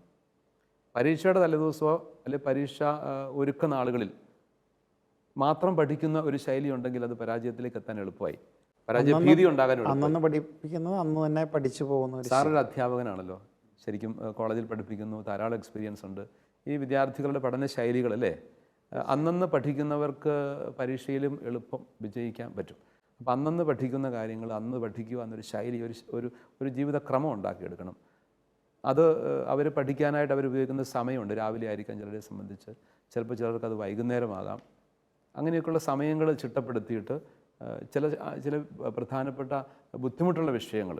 പരീക്ഷയുടെ തലേദിവസമോ അല്ലെങ്കിൽ പരീക്ഷ ഒരുക്കുന്ന ആളുകളിൽ മാത്രം പഠിക്കുന്ന ഒരു ശൈലി ഉണ്ടെങ്കിൽ അത് പരാജയത്തിലേക്ക് എത്താൻ എളുപ്പമായി, പരാജയ ഭീതി ഉണ്ടാകാൻ. അന്ന് പഠിപ്പിക്കുന്നത് അന്ന് തന്നെ പഠിച്ചു പോകുന്ന സാറൊരു അധ്യാപകനാണല്ലോ, ശരിക്കും കോളേജിൽ പഠിപ്പിക്കുന്നു, ധാരാളം എക്സ്പീരിയൻസ് ഉണ്ട്. ഈ വിദ്യാർത്ഥികളുടെ പഠന ശൈലികളല്ലേ, അന്നന്ന് പഠിക്കുന്നവർക്ക് പരീക്ഷയിലും എളുപ്പം വിജയിക്കാൻ പറ്റും. അപ്പം അന്നന്ന് പഠിക്കുന്ന കാര്യങ്ങൾ അന്ന് പഠിക്കുക എന്നൊരു ശൈലി, ഒരു ജീവിതക്രമം ഉണ്ടാക്കിയെടുക്കണം. അത് അവർ പഠിക്കാനായിട്ട് അവർ ഉപയോഗിക്കുന്ന സമയമുണ്ട്. രാവിലെ ആയിരിക്കാം ചിലരെ സംബന്ധിച്ച്, ചിലപ്പോൾ ചിലർക്ക് അത് വൈകുന്നേരമാകാം. അങ്ങനെയൊക്കെയുള്ള സമയങ്ങൾ ചിട്ടപ്പെടുത്തിയിട്ട് ചില പ്രധാനപ്പെട്ട ബുദ്ധിമുട്ടുള്ള വിഷയങ്ങൾ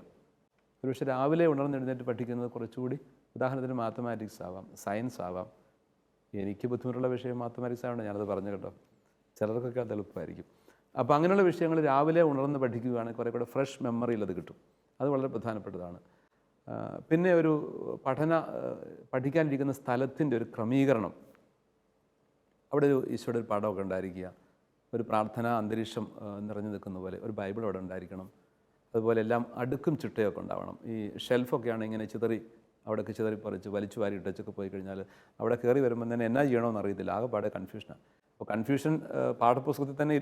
ഒരുപക്ഷെ രാവിലെ ഉണർന്നെഴുന്നേറ്റ് പഠിക്കുന്നത് കുറച്ചുകൂടി, ഉദാഹരണത്തിന് മാത്തമാറ്റിക്സ് ആവാം, സയൻസ് ആവാം. എനിക്ക് ബുദ്ധിമുട്ടുള്ള വിഷയം മാത്തമാറ്റിക്സ് ആവണം, ഞാനത് പറഞ്ഞു കേട്ടോ, ചിലർക്കൊക്കെ അത് എളുപ്പമായിരിക്കും. അപ്പോൾ അങ്ങനെയുള്ള വിഷയങ്ങൾ രാവിലെ ഉണർന്ന് പഠിക്കുകയാണെങ്കിൽ കുറേ കൂടെ ഫ്രഷ് മെമ്മറിയിൽ അത് കിട്ടും. അത് വളരെ പ്രധാനപ്പെട്ടതാണ്. പിന്നെ ഒരു പഠിക്കാനിരിക്കുന്ന സ്ഥലത്തിൻ്റെ ഒരു ക്രമീകരണം, അവിടെ ഒരു ഈശോയുടെ ഒരു പടമൊക്കെ ഉണ്ടായിരിക്കുക, ഒരു പ്രാർത്ഥനാ അന്തരീക്ഷം നിറഞ്ഞു നിൽക്കുന്ന പോലെ ഒരു ബൈബിൾ അവിടെ ഉണ്ടായിരിക്കണം. അതുപോലെ എല്ലാം അടുക്കും ചിട്ടയൊക്കെ ഉണ്ടാവണം. ഈ ഷെൽഫൊക്കെയാണ് ഇങ്ങനെ അവിടെയൊക്കെ ചിതറിപ്പറിച്ച് വലിച്ചു വാരി ഇട്ടൊക്കെ പോയി കഴിഞ്ഞാൽ അവിടെ കയറി വരുമ്പോൾ തന്നെ എന്നാ ചെയ്യണമെന്ന് അറിയത്തില്ല, ആകെപ്പാടെ കൺഫ്യൂഷനാണ്. അപ്പോൾ കൺഫ്യൂഷൻ പാഠപുസ്തകത്തിൽ തന്നെ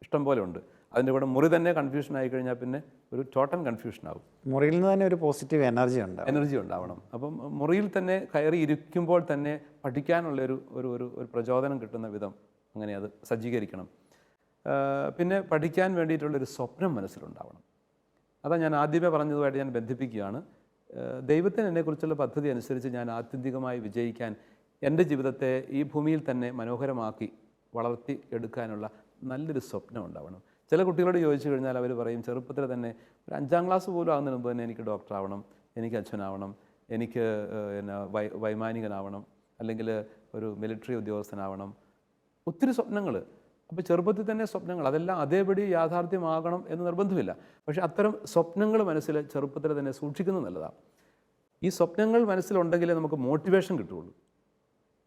ഇഷ്ടം പോലെ ഉണ്ട്. അതിൻ്റെ കൂടെ മുറി തന്നെ കൺഫ്യൂഷൻ ആയി കഴിഞ്ഞാൽ പിന്നെ ഒരു ടോട്ടൽ കൺഫ്യൂഷൻ ആകും. മുറിയിൽ നിന്ന് തന്നെ ഒരു പോസിറ്റീവ് എനർജി ഉണ്ടാവണം. അപ്പം മുറിയിൽ തന്നെ കയറി ഇരിക്കുമ്പോൾ തന്നെ പഠിക്കാനുള്ളൊരു ഒരു പ്രചോദനം കിട്ടുന്ന വിധം അങ്ങനെ അത് സജ്ജീകരിക്കണം. പിന്നെ പഠിക്കാൻ വേണ്ടിയിട്ടുള്ളൊരു സ്വപ്നം മനസ്സിലുണ്ടാവണം. അതാ ഞാൻ ആദ്യമേ പറഞ്ഞതുമായിട്ട് ഞാൻ ബന്ധിപ്പിക്കുകയാണ്. ദൈവത്തിന് എന്നെക്കുറിച്ചുള്ള പദ്ധതി അനുസരിച്ച് ഞാൻ ആത്യന്തികമായി വിജയിക്കാൻ, എൻ്റെ ജീവിതത്തെ ഈ ഭൂമിയിൽ തന്നെ മനോഹരമാക്കി വളർത്തി എടുക്കാനുള്ള നല്ലൊരു സ്വപ്നം ഉണ്ടാവണം. ചില കുട്ടികളോട് ചോദിച്ചു കഴിഞ്ഞാൽ അവർ പറയും, ചെറുപ്പത്തിൽ തന്നെ ഒരു 5ാം ക്ലാസ് പോലും ആകുന്നതിന് മുമ്പ് തന്നെ എനിക്ക് ഡോക്ടറാവണം, എനിക്ക് അച്ഛനാവണം, എനിക്ക് വൈമാനികനാവണം, അല്ലെങ്കിൽ ഒരു മിലിറ്ററി ഉദ്യോഗസ്ഥനാവണം. ഒത്തിരി സ്വപ്നങ്ങൾ. അപ്പോൾ ചെറുപ്പത്തിൽ തന്നെ സ്വപ്നങ്ങൾ, അതെല്ലാം അതേപടി യാഥാർത്ഥ്യമാകണം എന്ന് നിർബന്ധമില്ല. പക്ഷേ അത്തരം സ്വപ്നങ്ങൾ മനസ്സിൽ ചെറുപ്പത്തിൽ തന്നെ സൂക്ഷിക്കുന്നത് നല്ലതാണ്. ഈ സ്വപ്നങ്ങൾ മനസ്സിലുണ്ടെങ്കിലേ നമുക്ക് മോട്ടിവേഷൻ കിട്ടുകയുള്ളൂ.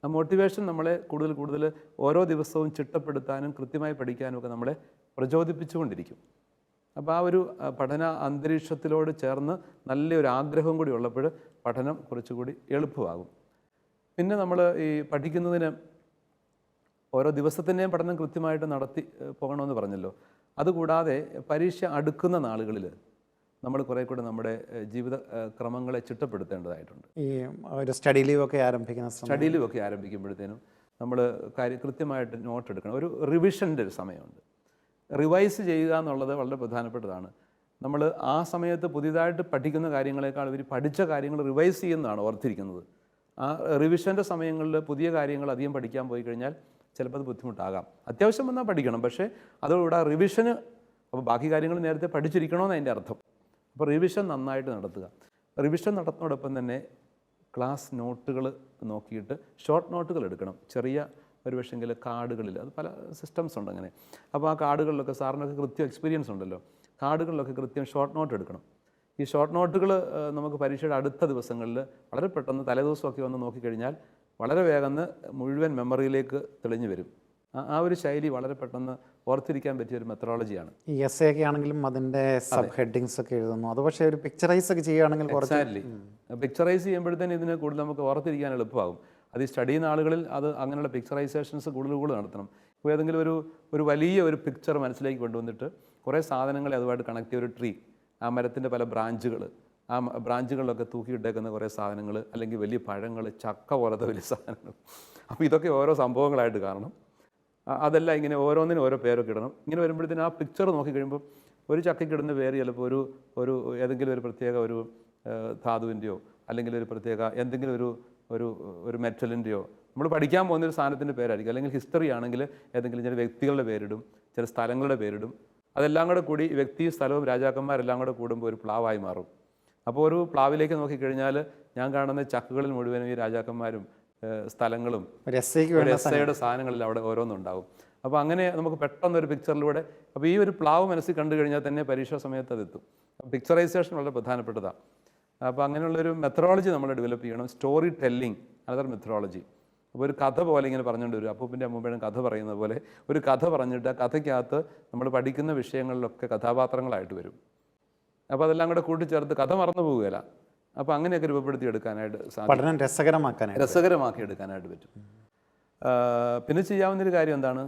ആ മോട്ടിവേഷൻ നമ്മളെ കൂടുതൽ ഓരോ ദിവസവും ചിട്ടപ്പെടുത്താനും കൃത്യമായി പഠിക്കാനും ഒക്കെ നമ്മളെ പ്രചോദിപ്പിച്ചുകൊണ്ടിരിക്കും. അപ്പോൾ ആ ഒരു പഠന അന്തരീക്ഷത്തിലോട് ചേർന്ന് നല്ലൊരു ആഗ്രഹം കൂടി ഉള്ളപ്പോൾ പഠനം കുറച്ചുകൂടി എളുപ്പമാകും. പിന്നെ നമ്മൾ ഈ പഠിക്കുന്നതിന് ഓരോ ദിവസത്തിൻ്റെയും പഠനം കൃത്യമായിട്ട് നടത്തി പോകണമെന്ന് പറഞ്ഞല്ലോ. അതുകൂടാതെ പരീക്ഷ അടുക്കുന്ന നാളുകളിൽ നമ്മൾ കുറേ കൂടെ നമ്മുടെ ജീവിത ക്രമങ്ങളെ ചിട്ടപ്പെടുത്തേണ്ടതായിട്ടുണ്ട്. ഈ ഒരു സ്റ്റഡി ലീവൊക്കെ ആരംഭിക്കുമ്പോഴത്തേനും നമ്മൾ കൃത്യമായിട്ട് നോട്ട് എടുക്കണം. ഒരു റിവിഷൻ്റെ ഒരു സമയമുണ്ട്. റിവൈസ് ചെയ്യുക എന്നുള്ളത് വളരെ പ്രധാനപ്പെട്ടതാണ്. നമ്മൾ ആ സമയത്ത് പുതിയതായിട്ട് പഠിക്കുന്ന കാര്യങ്ങളെക്കാൾ ഇവർ പഠിച്ച കാര്യങ്ങൾ റിവൈസ് ചെയ്യുന്നതാണ് ഓർത്തിരിക്കുന്നത്. ആ റിവിഷൻ്റെ സമയങ്ങളിൽ പുതിയ കാര്യങ്ങൾ അധികം പഠിക്കാൻ പോയി കഴിഞ്ഞാൽ ചിലപ്പോൾ അത് ബുദ്ധിമുട്ടാകാം. അത്യാവശ്യം വന്നാൽ പഠിക്കണം, പക്ഷേ അതോടുകൂടെ റിവിഷന്, അപ്പോൾ ബാക്കി കാര്യങ്ങൾ നേരത്തെ പഠിച്ചിരിക്കണമെന്ന് അതിൻ്റെ അർത്ഥം. അപ്പോൾ റിവിഷൻ നന്നായിട്ട് നടത്തുക. റിവിഷൻ നടത്തുന്നതോടൊപ്പം തന്നെ ക്ലാസ് നോട്ടുകൾ നോക്കിയിട്ട് ഷോർട്ട് നോട്ടുകൾ എടുക്കണം. ചെറിയ ഒരു പക്ഷെങ്കിൽ കാർഡുകളിൽ അത് പല സിസ്റ്റംസ് ഉണ്ട് അങ്ങനെ. അപ്പോൾ ആ കാർഡുകളിലൊക്കെ സാറിനൊക്കെ കൃത്യം എക്സ്പീരിയൻസ് ഉണ്ടല്ലോ, കാർഡുകളിലൊക്കെ കൃത്യം ഷോർട്ട് നോട്ട് എടുക്കണം. ഈ ഷോർട്ട് നോട്ടുകൾ നമുക്ക് പരീക്ഷയുടെ അടുത്ത ദിവസങ്ങളിൽ വളരെ പെട്ടെന്ന് തലേദിവസമൊക്കെ വന്ന് നോക്കിക്കഴിഞ്ഞാൽ വളരെ വേഗം മുഴുവൻ മെമ്മറിയിലേക്ക് തെളിഞ്ഞു വരും. ആ ഒരു ശൈലി വളരെ പെട്ടെന്ന് ഓർത്തിരിക്കാൻ പറ്റിയ ഒരു മെത്തഡോളജിയാണ്. ഈ എസ് ഒക്കെ ആണെങ്കിലും അതിൻ്റെ സബ് ഹെഡിങ്സ് ഒക്കെ എഴുതുന്നു, അത് പക്ഷേ ഒരു പിക്ചറൈസ് ഒക്കെ ചെയ്യുകയാണെങ്കിൽ എക്സാക്ട്ലി പിക്ചറൈസ് ചെയ്യുമ്പോഴത്തേന് ഇതിന് കൂടുതൽ നമുക്ക് ഓർത്തിരിക്കാൻ എളുപ്പമാകും. അത് ഈ സ്റ്റഡി ചെയ്യുന്ന ആളുകളിൽ അത് അങ്ങനെയുള്ള പിക്ചറൈസേഷൻസ് കൂടുതൽ നടത്തണം. ഇപ്പോൾ ഏതെങ്കിലും ഒരു വലിയ ഒരു പിക്ചർ മനസ്സിലേക്ക് കൊണ്ടുവന്നിട്ട് കുറേ സാധനങ്ങളെ അതുമായിട്ട് കണക്ട് ചെയ്ത ഒരു ട്രീ, ആ മരത്തിൻ്റെ പല ബ്രാഞ്ചുകൾ, ആ ബ്രാഞ്ചുകളിലൊക്കെ തൂക്കിയിട്ടേക്കുന്ന കുറേ സാധനങ്ങൾ, അല്ലെങ്കിൽ വലിയ പഴങ്ങൾ, ചക്ക പോലത്തെ വലിയ സാധനങ്ങൾ. അപ്പോൾ ഇതൊക്കെ ഓരോ സംഭവങ്ങളായിട്ട് കാണണം. അതെല്ലാം ഇങ്ങനെ ഓരോന്നിനും ഓരോ പേരൊക്കെ ഇടണം. ഇങ്ങനെ വരുമ്പോഴത്തേനും ആ പിക്ചർ നോക്കിക്കഴിയുമ്പോൾ ഒരു ചക്കയ്ക്ക് ഇടുന്ന പേര് ചിലപ്പോൾ ഒരു ഏതെങ്കിലും ഒരു പ്രത്യേക ഒരു ധാതുവിൻ്റെയോ അല്ലെങ്കിൽ ഒരു പ്രത്യേക എന്തെങ്കിലും ഒരു മെറ്റലിൻ്റെയോ നമ്മൾ പഠിക്കാൻ പോകുന്ന ഒരു സാധനത്തിൻ്റെ പേരായിരിക്കും. അല്ലെങ്കിൽ ഹിസ്റ്ററി ആണെങ്കിൽ ഏതെങ്കിലും ചില വ്യക്തികളുടെ പേരിടും, ചില സ്ഥലങ്ങളുടെ പേരിടും. അതെല്ലാം കൂടെ കൂടി വ്യക്തിയും സ്ഥലവും രാജാക്കന്മാരെല്ലാം കൂടെ കൂടുമ്പോൾ ഒരു പ്ലാവായി മാറും. അപ്പോൾ ഒരു പ്ലാവിലേക്ക് നോക്കിക്കഴിഞ്ഞാൽ ഞാൻ കാണുന്ന ചക്കുകളിൽ മുഴുവനും ഈ രാജാക്കന്മാരും സ്ഥലങ്ങളും എസ്സയുടെ സാധനങ്ങളിൽ അവിടെ ഓരോന്നുണ്ടാവും. അപ്പോൾ അങ്ങനെ നമുക്ക് പെട്ടെന്നൊരു പിക്ചറിലൂടെ, അപ്പോൾ ഈ ഒരു പ്ലാവ് മനസ്സിൽ കണ്ടു കഴിഞ്ഞാൽ തന്നെ പരീക്ഷാ സമയത്ത് അതെത്തും. പിക്ചറൈസേഷൻ വളരെ പ്രധാനപ്പെട്ടതാണ്. അപ്പോൾ അങ്ങനെയുള്ളൊരു മെത്തഡോളജി നമ്മൾ ഡെവലപ്പ് ചെയ്യണം. Story telling another methodology. അപ്പോൾ ഒരു കഥ പോലെ ഇങ്ങനെ പറഞ്ഞുകൊണ്ട് വരും. അപ്പൂപ്പിൻ്റെ അമ്മൂപ്പനും കഥ പറയുന്ന പോലെ ഒരു കഥ പറഞ്ഞിട്ട് ആ കഥയ്ക്കകത്ത് നമ്മൾ പഠിക്കുന്ന വിഷയങ്ങളിലൊക്കെ കഥാപാത്രങ്ങളായിട്ട് വരും. അപ്പോൾ അതെല്ലാം കൂടെ കൂട്ടിച്ചേർത്ത് കഥ മറന്നു പോവുകയില്ല. അപ്പോൾ അങ്ങനെയൊക്കെ രൂപപ്പെടുത്തി എടുക്കാനായിട്ട് പഠനം രസകരമാക്കി എടുക്കാനായിട്ട് പറ്റും. പിന്നെ ചെയ്യാവുന്നൊരു കാര്യം എന്താണ്,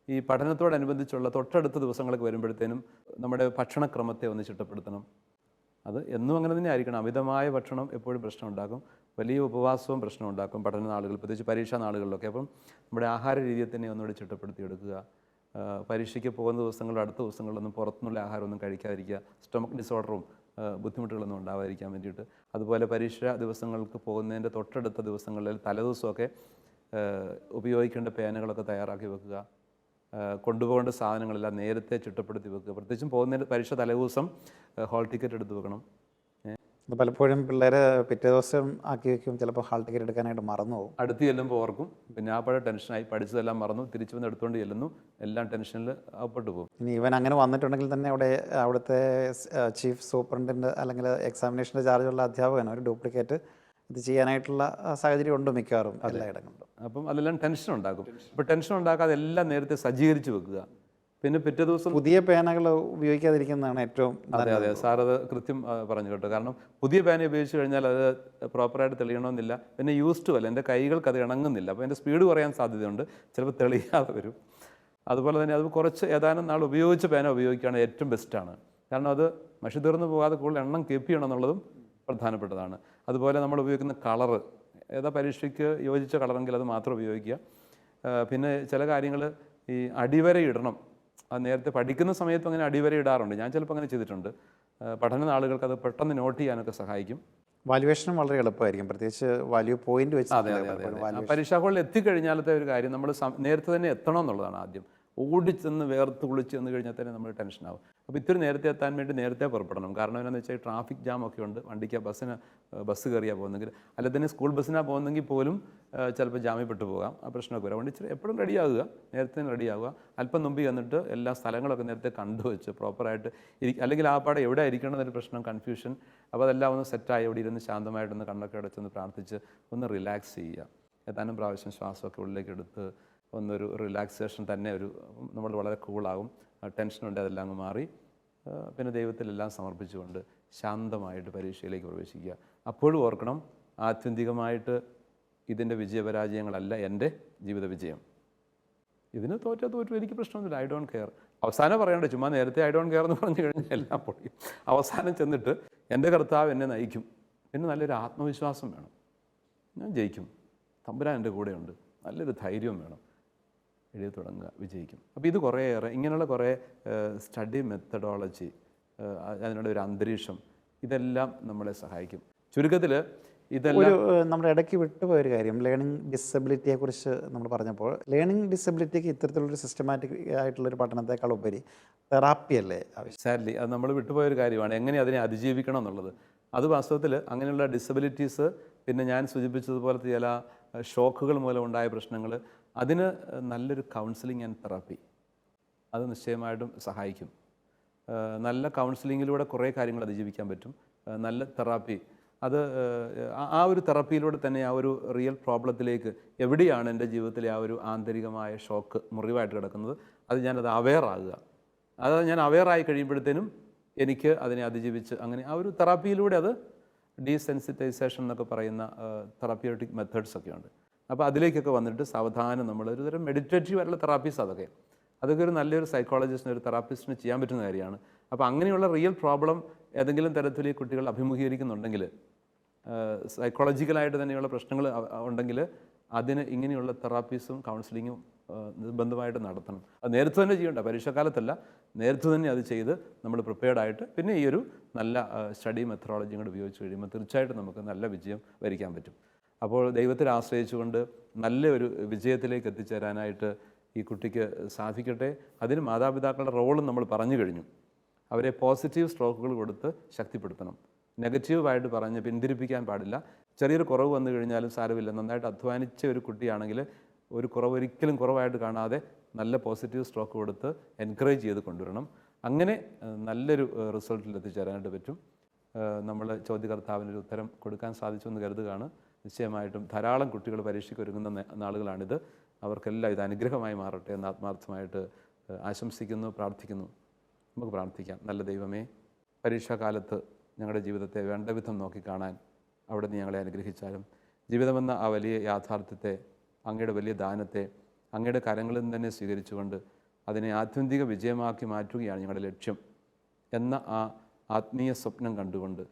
ഈ പഠനത്തോടനുബന്ധിച്ചുള്ള തൊട്ടടുത്ത ദിവസങ്ങളൊക്കെ വരുമ്പോഴത്തേനും നമ്മുടെ ഭക്ഷണക്രമത്തെ ഒന്ന് ചിട്ടപ്പെടുത്തണം. അത് എന്നും അങ്ങനെ തന്നെ ആയിരിക്കണം. അമിതമായ ഭക്ഷണം എപ്പോഴും പ്രശ്നം ഉണ്ടാക്കും, വലിയ ഉപവാസവും പ്രശ്നം ഉണ്ടാക്കും പഠന നാളുകൾ, പ്രത്യേകിച്ച് പരീക്ഷാ നാളുകളിലൊക്കെ. അപ്പം നമ്മുടെ ആഹാര രീതിയെ തന്നെ ഒന്നുകൂടി ചിട്ടപ്പെടുത്തി എടുക്കുക. പരീക്ഷയ്ക്ക് പോകുന്ന ദിവസങ്ങളിൽ അടുത്ത ദിവസങ്ങളിലൊന്നും പുറത്തുനിന്നുള്ള ആഹാരമൊന്നും കഴിക്കാതിരിക്കുക. സ്റ്റൊമക്ക് ഡിസോർഡറും ബുദ്ധിമുട്ടുകളൊന്നും ഉണ്ടാവാതിരിക്കാൻ വേണ്ടിയിട്ട്. അതുപോലെ പരീക്ഷാ ദിവസങ്ങൾക്ക് പോകുന്നതിൻ്റെ തൊട്ടടുത്ത ദിവസങ്ങളിൽ തലേദിവസമൊക്കെ ഉപയോഗിക്കേണ്ട പേനകളൊക്കെ തയ്യാറാക്കി വെക്കുക. കൊണ്ടുപോകേണ്ട സാധനങ്ങളെല്ലാം നേരത്തെ ചിട്ടപ്പെടുത്തി വെക്കുക. പ്രത്യേകിച്ചും പോകുന്നതിൻ്റെ പരീക്ഷ തലേദിവസം ഹാൾ ടിക്കറ്റ് എടുത്ത് വെക്കണം. പലപ്പോഴും പിള്ളേർ പിറ്റേ ദിവസം ആക്കി വെക്കും, ചിലപ്പോൾ ഹാൾ ടിക്കറ്റ് എടുക്കാനായിട്ട് മറന്നു പോകും. അടുത്ത് ചെല്ലുമ്പോൾ ഓർക്കും, പിന്നെ ആ പഴയ ടെൻഷനായി, പഠിച്ചതെല്ലാം മറന്നു, തിരിച്ചു വന്ന് എടുത്തുകൊണ്ട് ചെല്ലുന്നു, എല്ലാം ടെൻഷനിൽ അകപ്പെട്ടു പോകും. ഇനി ഇവൻ അങ്ങനെ വന്നിട്ടുണ്ടെങ്കിൽ തന്നെ അവിടുത്തെ ചീഫ് സൂപ്രണ്ടൻ്റ് അല്ലെങ്കിൽ എക്സാമിനേഷൻ്റെ ചാർജുള്ള അധ്യാപകൻ ഒരു ഡ്യൂപ്ലിക്കേറ്റ് ഇത് ചെയ്യാനായിട്ടുള്ള സാഹചര്യം ഉണ്ട് മിക്കവാറും എല്ലായിടങ്ങളിലും. അപ്പം അതെല്ലാം ടെൻഷൻ ഉണ്ടാക്കും. അപ്പോൾ ടെൻഷൻ ഉണ്ടാക്കാതെ എല്ലാം നേരത്തെ സജ്ജീകരിച്ച് വെക്കുക. പിന്നെ പിറ്റേ ദിവസം പുതിയ പേനകൾ ഉപയോഗിക്കാതിരിക്കുന്നതാണ് ഏറ്റവും. അതെ സാറത് കൃത്യം പറഞ്ഞു കേട്ടോ. കാരണം പുതിയ പേന ഉപയോഗിച്ച് കഴിഞ്ഞാൽ അത് പ്രോപ്പറായിട്ട് തെളിയണമെന്നില്ല. പിന്നെ യൂസ്ഡ് അല്ല, എൻ്റെ കൈകൾക്ക് അത് ഇണങ്ങുന്നില്ല. അപ്പോൾ എൻ്റെ സ്പീഡ് കുറയാൻ സാധ്യതയുണ്ട്, ചിലപ്പോൾ തെളിയാതെ വരും. അതുപോലെ തന്നെ അത് കുറച്ച് ഏതാനും നാൾ ഉപയോഗിച്ച പേന ഉപയോഗിക്കുകയാണ് ഏറ്റവും ബെസ്റ്റാണ്. കാരണം അത് മഷി തീർന്നു പോകാതെ കൂടുതൽ എണ്ണം കീപ്പ് ചെയ്യണം എന്നുള്ളതും പ്രധാനപ്പെട്ടതാണ്. അതുപോലെ നമ്മൾ ഉപയോഗിക്കുന്ന കളറ് ഏതാ പരീക്ഷയ്ക്ക് യോജിച്ച കളറെങ്കിൽ അത് മാത്രം ഉപയോഗിക്കുക. പിന്നെ ചില കാര്യങ്ങൾ ഈ അടിവര ഇടണം. അത് നേരത്തെ പഠിക്കുന്ന സമയത്ത് അങ്ങനെ അടിവര ഇടാറുണ്ട്. ഞാൻ ചിലപ്പോൾ അങ്ങനെ ചെയ്തിട്ടുണ്ട്. പഠന നാളുകൾക്ക് അത് പെട്ടെന്ന് നോട്ട് ചെയ്യാനൊക്കെ സഹായിക്കും. വാല്യുവേഷനും വളരെ എളുപ്പമായിരിക്കും, പ്രത്യേകിച്ച് വാല്യൂ പോയിന്റ് വെച്ച്. അതെ. പരീക്ഷാ ഹാളിൽ എത്തിക്കഴിഞ്ഞാലത്തെ ഒരു കാര്യം നമ്മൾ നേരത്തെ തന്നെ എത്തണം എന്നുള്ളതാണ്. ആദ്യം ഓടിച്ചെന്ന് വേർത്ത് കുളിച്ച് ചെന്ന് കഴിഞ്ഞാൽ തന്നെ നമ്മൾ ടെൻഷനാവും. അപ്പോൾ ഇത്തിരി നേരത്തെ എത്താൻ വേണ്ടി നേരത്തെ പുറപ്പെടണം. കാരണം എന്താണെന്ന് വെച്ചാൽ ട്രാഫിക് ജാം ഒക്കെ ഉണ്ട്. വണ്ടിക്ക് ബസ് കയറിയാൽ പോകുന്നെങ്കിൽ, അല്ലെ തന്നെ സ്കൂൾ ബസ്സിനാണ് പോകുന്നെങ്കിൽ പോലും ചിലപ്പോൾ ജാമ്യപ്പെട്ടു പെട്ടു പോകാം. ആ പ്രശ്നമൊക്കെ വരാം. വണ്ടി എപ്പോഴും റെഡിയാകുക, നേരത്തെ റെഡിയാകുക. അല്പം മുമ്പ് ചെന്നിട്ട് എല്ലാ സ്ഥലങ്ങളൊക്കെ നേരത്തെ കണ്ടുവെച്ച് പ്രോപ്പറായിട്ട് അല്ലെങ്കിൽ ആ പാടെ എവിടെ ഇരിക്കണം എന്നൊരു പ്രശ്നം, കൺഫ്യൂഷൻ. അപ്പോൾ അതെല്ലാം ഒന്ന് സെറ്റായി അവിടെ ഇരുന്ന് ശാന്തമായിട്ടൊന്ന് കണ്ണൊക്കെ അടച്ചൊന്ന് പ്രാർത്ഥിച്ച് ഒന്ന് റിലാക്സ് ചെയ്യുക. ഏതാനും പ്രാവശ്യം ശ്വാസമൊക്കെ ഉള്ളിലേക്ക് എടുത്ത് ഒന്നൊരു റിലാക്സേഷൻ തന്നെ നമ്മൾ വളരെ കൂളാകും. ടെൻഷനുണ്ട്, അതെല്ലാം അങ്ങ് മാറി പിന്നെ ദൈവത്തിലെല്ലാം സമർപ്പിച്ചുകൊണ്ട് ശാന്തമായിട്ട് പരീക്ഷയിലേക്ക് പ്രവേശിക്കുക. അപ്പോഴും ഓർക്കണം, ആത്യന്തികമായിട്ട് ഇതിൻ്റെ വിജയപരാജയങ്ങളല്ല എൻ്റെ ജീവിത വിജയം. ഇതിന് തോറ്റു എനിക്ക് പ്രശ്നമൊന്നുമില്ല, ഐ ഡോണ്ട് കെയർ. അവസാനം പറയണ്ടേ, ചുമ്മാ നേരത്തെ ഐ ഡോണ്ട് കെയർ എന്ന് പറഞ്ഞു കഴിഞ്ഞാൽ എല്ലാം പൊളിയും. അവസാനം ചെന്നിട്ട് എൻ്റെ കർത്താവ് എന്നെ നയിക്കും. പിന്നെ നല്ലൊരു ആത്മവിശ്വാസം വേണം, ഞാൻ ജയിക്കും, തമ്പുരാൻ എൻ്റെ കൂടെയുണ്ട്, നല്ലൊരു ധൈര്യവും വേണം. എഴുതി തുടങ്ങുക, വിജയിക്കും. അപ്പോൾ ഇത് കുറേയേറെ ഇങ്ങനെയുള്ള കുറേ സ്റ്റഡി മെത്തഡോളജി, അതിനുള്ള ഒരു അന്തരീക്ഷം, ഇതെല്ലാം നമ്മളെ സഹായിക്കും. ചുരുക്കത്തിൽ ഇതെല്ലാം നമ്മുടെ ഇടയ്ക്ക് വിട്ടുപോയൊരു കാര്യം, ലേണിംഗ് ഡിസബിലിറ്റിയെക്കുറിച്ച് നമ്മൾ പറഞ്ഞപ്പോൾ, ലേണിംഗ് ഡിസബിലിറ്റിക്ക് ഇത്തരത്തിലുള്ളൊരു സിസ്റ്റമാറ്റിക് ആയിട്ടുള്ളൊരു പഠനത്തെക്കാൾ ഉപരി തെറാപ്പി അല്ലേ ആവശ്യം? സാഡ്ലി അത് നമ്മൾ വിട്ടുപോയൊരു കാര്യമാണ്, എങ്ങനെ അതിനെ അതിജീവിക്കണം എന്നുള്ളത്. അത് വാസ്തവത്തിൽ അങ്ങനെയുള്ള ഡിസബിലിറ്റീസ്, പിന്നെ ഞാൻ സൂചിപ്പിച്ചതുപോലത്തെ ചില ഷോക്കുകൾ മൂലം ഉണ്ടായ പ്രശ്നങ്ങൾ, അതിന് നല്ലൊരു കൗൺസിലിംഗ് ആൻഡ് തെറാപ്പി അത് നിശ്ചയമായിട്ടും സഹായിക്കും. നല്ല കൗൺസിലിങ്ങിലൂടെ കുറേ കാര്യങ്ങൾ അതിജീവിക്കാൻ പറ്റും. നല്ല തെറാപ്പി, അത് ആ ഒരു തെറാപ്പിയിലൂടെ തന്നെ ആ ഒരു റിയൽ പ്രോബ്ലത്തിലേക്ക്, എവിടെയാണ് എൻ്റെ ജീവിതത്തിലെ ആ ഒരു ആന്തരികമായ ഷോക്ക് മുറിവായിട്ട് കിടക്കുന്നത്, അത് ഞാനത് അവെയറാകുക. അത് ഞാൻ അവെയറായി കഴിയുമ്പോഴത്തേനും എനിക്ക് അതിനെ അതിജീവിച്ച് അങ്ങനെ ആ ഒരു തെറാപ്പിയിലൂടെ, അത് ഡീസെൻസിറ്റൈസേഷൻ എന്നൊക്കെ പറയുന്ന തെറാപ്യൂട്ടിക് മെത്തേഡ്സൊക്കെ ഉണ്ട്. അപ്പോൾ അതിലേക്കൊക്കെ വന്നിട്ട് സാവധാനം നമ്മൾ ഒരു തരം മെഡിറ്റേറ്റീവ് ആയിട്ടുള്ള തെറാപ്പീസ് അതൊക്കെ ഒരു നല്ലൊരു സൈക്കോളജിസ്റ്റിന്, ഒരു തെറാപ്പിസ്റ്റിന് ചെയ്യാൻ പറ്റുന്ന കാര്യമാണ്. അപ്പോൾ അങ്ങനെയുള്ള റിയൽ പ്രോബ്ലം ഏതെങ്കിലും തരത്തിൽ ഈ കുട്ടികൾ അഭിമുഖീകരിക്കുന്നുണ്ടെങ്കിൽ, സൈക്കോളജിക്കലായിട്ട് തന്നെയുള്ള പ്രശ്നങ്ങൾ ഉണ്ടെങ്കിൽ, അതിന് ഇങ്ങനെയുള്ള തെറാപ്പീസും കൗൺസിലിങ്ങും നിർബന്ധമായിട്ട് നടത്തണം. അത് നേരത്തെ തന്നെ ചെയ്യണ്ട, പരീക്ഷാക്കാലത്തല്ല, നേരത്തെ തന്നെ അത് ചെയ്ത് നമ്മൾ പ്രിപ്പയർഡായിട്ട് പിന്നെ ഈ ഒരു നല്ല സ്റ്റഡി മെത്തഡോളജിയും കൂടെ ഉപയോഗിച്ച് കഴിയുമ്പോൾ തീർച്ചയായിട്ടും നമുക്ക് നല്ല വിജയം വരിക്കാൻ പറ്റും. അപ്പോൾ ദൈവത്തിൽ ആശ്രയിച്ചുകൊണ്ട് നല്ല ഒരു വിജയത്തിലേക്ക് എത്തിച്ചേരാനായിട്ട് ഈ കുട്ടിക്ക് സാധിക്കട്ടെ. അതിന് മാതാപിതാക്കളുടെ റോളും നമ്മൾ പറഞ്ഞു കഴിഞ്ഞു. അവരെ പോസിറ്റീവ് സ്ട്രോക്കുകൾ കൊടുത്ത് ശക്തിപ്പെടുത്തണം. നെഗറ്റീവായിട്ട് പറഞ്ഞ് പിന്തിരിപ്പിക്കാൻ പാടില്ല. ചെറിയൊരു കുറവ് വന്നു കഴിഞ്ഞാലും സാരമില്ല, നന്നായിട്ട് അധ്വാനിച്ച ഒരു കുട്ടിയാണെങ്കിൽ ഒരു കുറവ് ഒരിക്കലും കുറവായിട്ട് കാണാതെ നല്ല പോസിറ്റീവ് സ്ട്രോക്ക് കൊടുത്ത് എൻകറേജ് ചെയ്ത് കൊണ്ടുവരണം. അങ്ങനെ നല്ലൊരു റിസൾട്ടിൽ എത്തിച്ചേരാനായിട്ട് പറ്റും. നമ്മൾ ചോദ്യകർത്താവിനൊരു ഉത്തരം കൊടുക്കാൻ സാധിച്ചു എന്ന് കരുതുകയാണ്. നിശ്ചയമായിട്ടും ധാരാളം കുട്ടികൾ പരീക്ഷയ്ക്ക് ഒരുങ്ങുന്ന നാളുകളാണിത്. അവർക്കെല്ലാം ഇത് അനുഗ്രഹമായി മാറട്ടെ എന്ന് ആത്മാർത്ഥമായിട്ട് ആശംസിക്കുന്നു, പ്രാർത്ഥിക്കുന്നു. നമുക്ക് പ്രാർത്ഥിക്കാം. നല്ല ദൈവമേ, പരീക്ഷാകാലത്ത് ഞങ്ങളുടെ ജീവിതത്തെ വേണ്ട വിധം നോക്കിക്കാണാൻ അവിടെ നിന്ന് ഞങ്ങളെ അനുഗ്രഹിച്ചാലും, ജീവിതമെന്ന ആ വലിയ യാഥാർത്ഥ്യത്തെ, അങ്ങയുടെ വലിയ ദാനത്തെ അങ്ങയുടെ കരങ്ങളിൽ നിന്ന് തന്നെ സ്വീകരിച്ചുകൊണ്ട് അതിനെ ആത്യന്തിക വിജയമാക്കി മാറ്റുകയാണ് ഞങ്ങളുടെ ലക്ഷ്യം എന്ന ആ ആത്മീയ സ്വപ്നം കണ്ടുകൊണ്ട്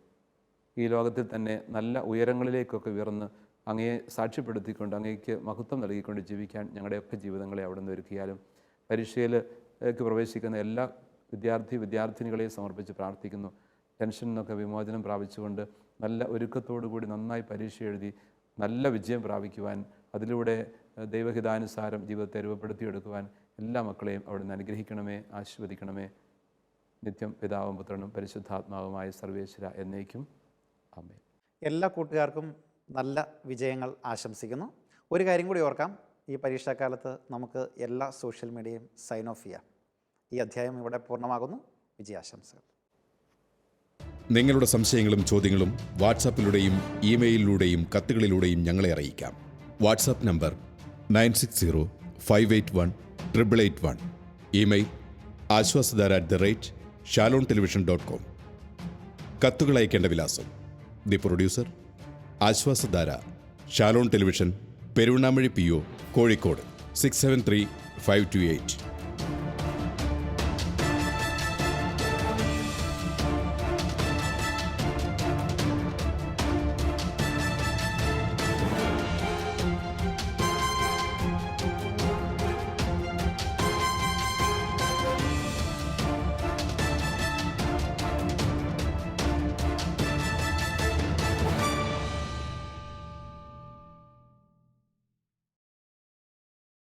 ഈ ലോകത്തിൽ തന്നെ നല്ല ഉയരങ്ങളിലേക്കൊക്കെ ഉയർന്ന് അങ്ങയെ സാക്ഷ്യപ്പെടുത്തിക്കൊണ്ട് അങ്ങേക്ക് മഹത്വം നൽകിക്കൊണ്ട് ജീവിക്കാൻ ഞങ്ങളുടെയൊക്കെ ജീവിതങ്ങളെ അവിടെ നിന്ന് ഒരുക്കിയാലും, പരീക്ഷയിലേക്ക് പ്രവേശിക്കുന്ന എല്ലാ വിദ്യാർത്ഥിനികളെയും സമർപ്പിച്ച് പ്രാർത്ഥിക്കുന്നു. ടെൻഷനിൽ നിന്നൊക്കെ വിമോചനം പ്രാപിച്ചുകൊണ്ട് നല്ല ഒരുക്കത്തോടു കൂടി നന്നായി പരീക്ഷ എഴുതി നല്ല വിജയം പ്രാപിക്കുവാൻ, അതിലൂടെ ദൈവഹിതാനുസാരം ജീവിതത്തെ രൂപപ്പെടുത്തിയെടുക്കുവാൻ എല്ലാ മക്കളെയും അവിടെ നിന്ന് അനുഗ്രഹിക്കണമേ, ആശീർവദിക്കണമേ. നിത്യം പിതാവും പുത്രനും പരിശുദ്ധാത്മാവുമായ സർവേശ്വര എന്നേക്കും ആമേൻ. എല്ലാ കൂട്ടുകാർക്കും നല്ല വിജയങ്ങൾ ആശംസിക്കുന്നു. ഒരു കാര്യം കൂടി ഓർക്കാം, ഈ പരീക്ഷാക്കാലത്ത് നമുക്ക് എല്ലാ സോഷ്യൽ മീഡിയയും സൈൻ ഓഫ് ചെയ്യാം. ഈ അധ്യായം ഇവിടെ പൂർണ്ണമാകുന്നു. വിജയാശംസകൾ. നിങ്ങളുടെ സംശയങ്ങളും ചോദ്യങ്ങളും വാട്സാപ്പിലൂടെയും ഇമെയിലിലൂടെയും കത്തുകളിലൂടെയും ഞങ്ങളെ അറിയിക്കാം. WhatsApp number 9605818881. Email ashwasadhara@shalomtelevision.com. കത്തുകൾ അയക്കേണ്ട വിലാസം: the producer, Ashwasadhara, Shalom television, Peruvannamuzhi PO, Kozhikode 673528.